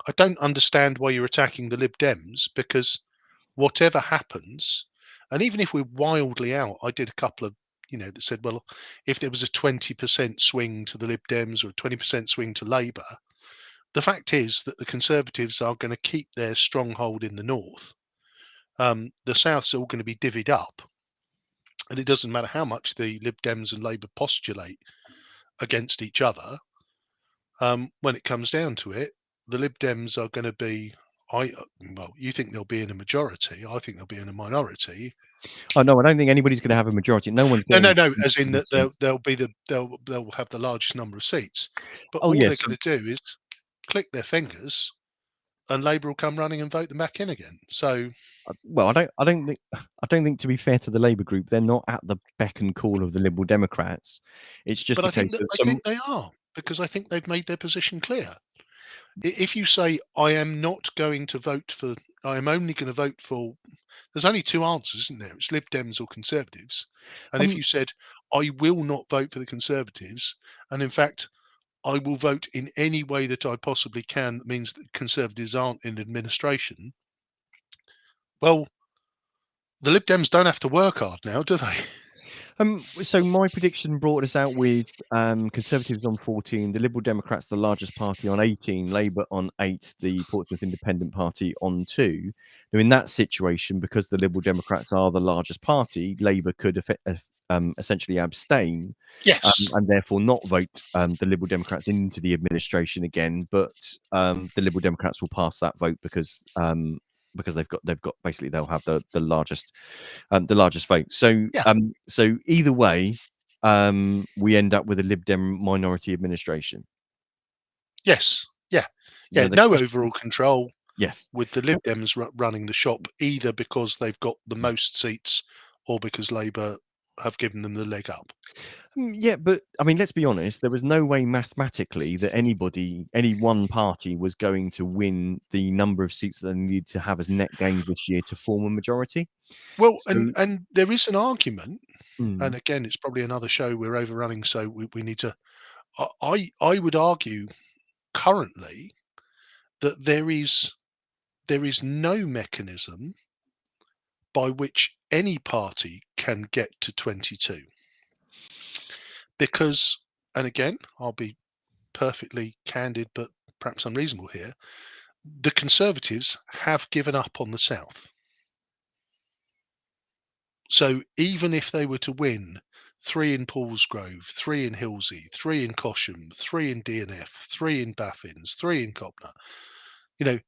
B: I don't understand why you're attacking the Lib Dems, because whatever happens, and even if we're wildly out, I did a couple of, that said, well, if there was a 20% swing to the Lib Dems or a 20% swing to Labour, the fact is that the Conservatives are going to keep their stronghold in the north. The South's all going to be divvied up. And it doesn't matter how much the Lib Dems and Labour postulate against each other. When it comes down to it, the Lib Dems are going to be, well, you think they'll be in a majority. I think they'll be in a minority.
A: Oh no, I don't think anybody's going to have a majority. No one's
B: No, no,
A: getting
B: no. As in
A: 20
B: that
A: seats.
B: they'll have the largest number of seats. But
A: Oh
B: all they're
A: yes.
B: going to do is click their fingers, and Labour will come running and vote them back in again. So,
A: Well, I don't think, to be fair to the Labour group, they're not at the beck and call of the Liberal Democrats. It's
B: but
A: just a case of
B: I
A: some.
B: think they are, because I think they've made their position clear. If you say, I am not going to vote for, I am only going to vote for, there's only two answers, isn't there? It's Lib Dems or Conservatives. And if
A: Um,
B: you said, I will not vote for the Conservatives, and in fact, I will vote in any way that I possibly can, that means that Conservatives aren't in administration, well, the Lib Dems don't have to work hard now, do they?
A: so my prediction brought us out with Conservatives on 14, the Liberal Democrats the largest party on 18, Labour on 8, the Portsmouth Independent Party on 2. Now, in that situation, because the Liberal Democrats are the largest party, Labour could essentially abstain
B: Yes.
A: and therefore not vote the Liberal Democrats into the administration again. But the Liberal Democrats will pass that vote because they've got basically they'll have the largest vote. So
B: Yeah.
A: so either way, we end up with a Lib Dem minority administration.
B: Yes. Yeah. Yeah.
A: The
B: No
A: question,
B: overall control,
A: yes.
B: with the Lib Dems running the shop, either because they've got the most seats or because Labour have given them the leg up.
A: Yeah, but I mean, let's be honest. There was no way mathematically that any one party, was going to win the number of seats that they needed to have as net gains this year to form a majority.
B: Well,
A: So,
B: and there is an argument, and
A: mm,
B: again, it's probably another show we're overrunning, so we need to. I would argue currently that there is no mechanism by which any party can get to 22, because, and again, I'll be perfectly candid but perhaps unreasonable here, the Conservatives have given up on the South. So even if they were to win 3 in Paulsgrove, 3 in Hilsey, 3 in Cosham, 3 in DNF, 3 in Baffins, 3 in Cobner, you know,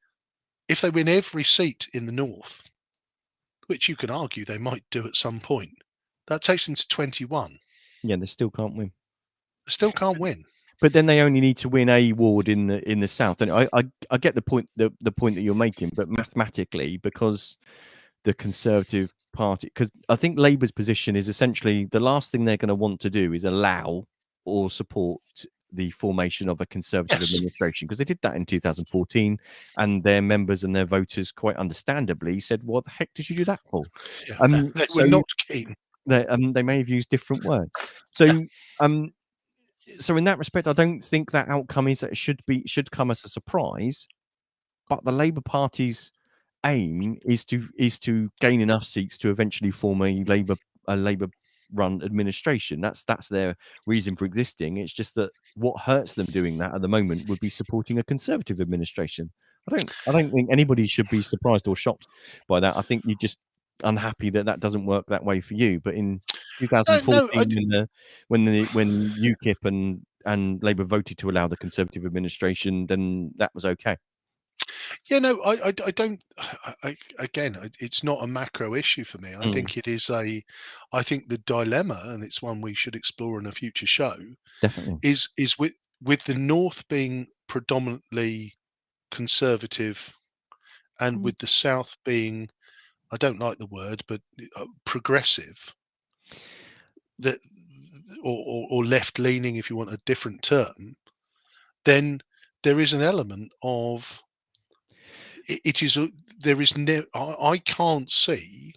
B: if they win every seat in the north, which you can argue they might do at some point, that takes them to 21.
A: yeah, they still can't win.
B: They still can't win.
A: But then they only need to win a ward in the south. And I get the point, the point that you're making, but mathematically, because the Conservative Party, because I think Labour's position is essentially the last thing they're going to want to do is allow or support the formation of a Conservative
B: Yes.
A: administration, because they did that in 2014, and their members and their voters quite understandably said, "What the heck did you do that for?"
B: Yeah. They were
A: So
B: not keen.
A: they may have used different words.
B: Yeah.
A: So um, so in that respect, I don't think that outcome is should come as a surprise. But the Labour Party's aim is to gain enough seats to eventually form a Labour run administration. That's their reason for existing. It's just that what hurts them doing that at the moment would be supporting a Conservative administration. I don't think anybody should be surprised or shocked by that. I think you're just unhappy that that doesn't work that way for you. But in
B: No, no,
A: 2014, when UKIP and Labour voted to allow the Conservative administration, then that was okay.
B: yeah, no, I don't. Again, it's not a macro issue for me. I
A: Mm,
B: think it is a. I think the dilemma, and it's one we should explore in a future show,
A: definitely.
B: is with the North being predominantly conservative and
A: Mm,
B: with the South being I don't like the word, but progressive, that or left leaning, if you want a different term, then there is an element of it is there is I can't see,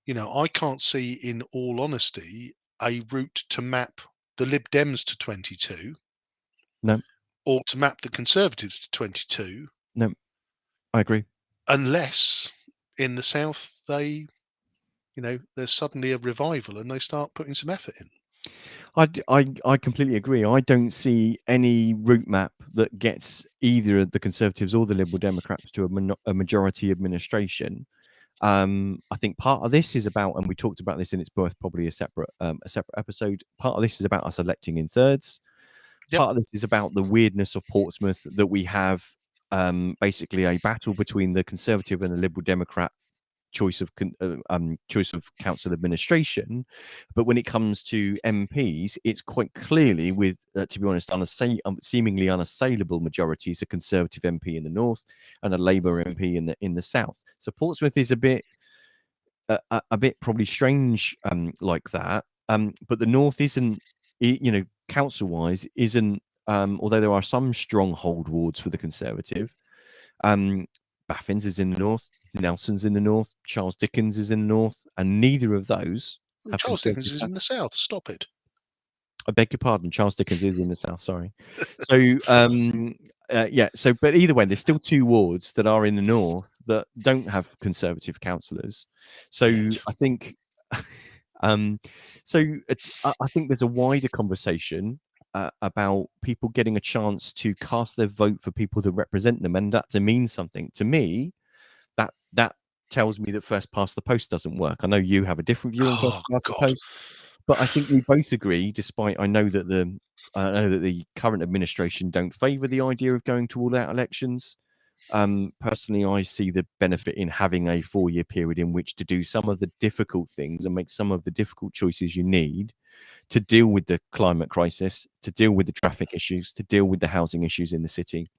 B: I can't see, in all honesty, a route to map the Lib Dems to 22
A: No,
B: or to map the Conservatives to 22
A: no, I agree.
B: unless in the South there's suddenly a revival and they start putting some effort in.
A: I completely agree. I don't see any route map that gets either the Conservatives or the Liberal Democrats to a majority administration. I think part of this is about, and we talked about this in its birth, probably a separate episode. Part of this is about us electing in thirds.
B: Yep.
A: Part of this is about the weirdness of Portsmouth, that we have basically a battle between the Conservative and the Liberal Democrat choice of council administration, but when it comes to MPs, it's quite clearly, with to be honest, seemingly unassailable majorities, a Conservative MP in the north and a Labour MP in the south. So Portsmouth is a bit probably strange like that, but the north isn't, council wise isn't. Although there are some stronghold wards for the Conservative, Baffins is in the north, Nelson's in the north, Charles Dickens is in the north, and neither of those have
B: Charles Dickens
A: Conservative
B: is in the
A: councils.
B: South. Stop it.
A: I beg your pardon, Charles Dickens is in the south. Sorry. So, yeah. So, but either way, there's still two wards that are in the north that don't have Conservative councillors. So,
B: Yet.
A: I think, so I think there's a wider conversation about people getting a chance to cast their vote for people that represent them, and that to mean something to me. That tells me that first past the post doesn't work. I know you have a different view on first
B: Oh
A: past the
B: God.
A: post, but I think we both agree, despite I know that the current administration don't favour the idea of going to all-out elections. Personally, I see the benefit in having a 4-year period in which to do some of the difficult things and make some of the difficult choices you need to deal with the climate crisis, to deal with the traffic issues, to deal with the housing issues in the city.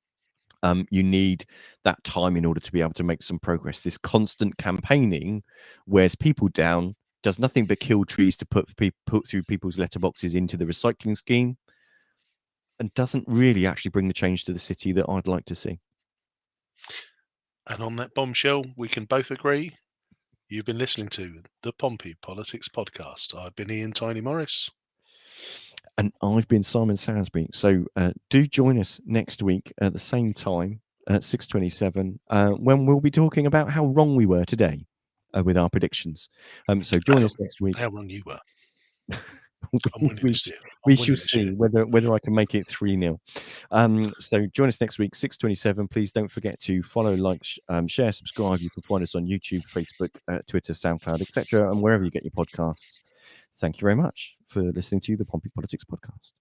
A: You need that time in order to be able to make some progress. This constant campaigning wears people down, does nothing but kill trees to put through people's letterboxes into the recycling scheme, and doesn't really actually bring the change to the city that I'd like to see.
B: And on that bombshell, we can both agree. You've been listening to the Pompey Politics Podcast. I've been Ian Tiny Morris.
A: And I've been Simon Sansby. So do join us next week at the same time at 6:27, when we'll be talking about how wrong we were today with our predictions. So join us next week.
B: How wrong you were. I'm winning
A: we,
B: this year.
A: we shall see whether I can make it 3-0. So join us next week, 6:27. Please don't forget to follow, like, share, subscribe. You can find us on YouTube, Facebook, Twitter, SoundCloud, etc., and wherever you get your podcasts. Thank you very much for listening to the Pompey Politics Podcast.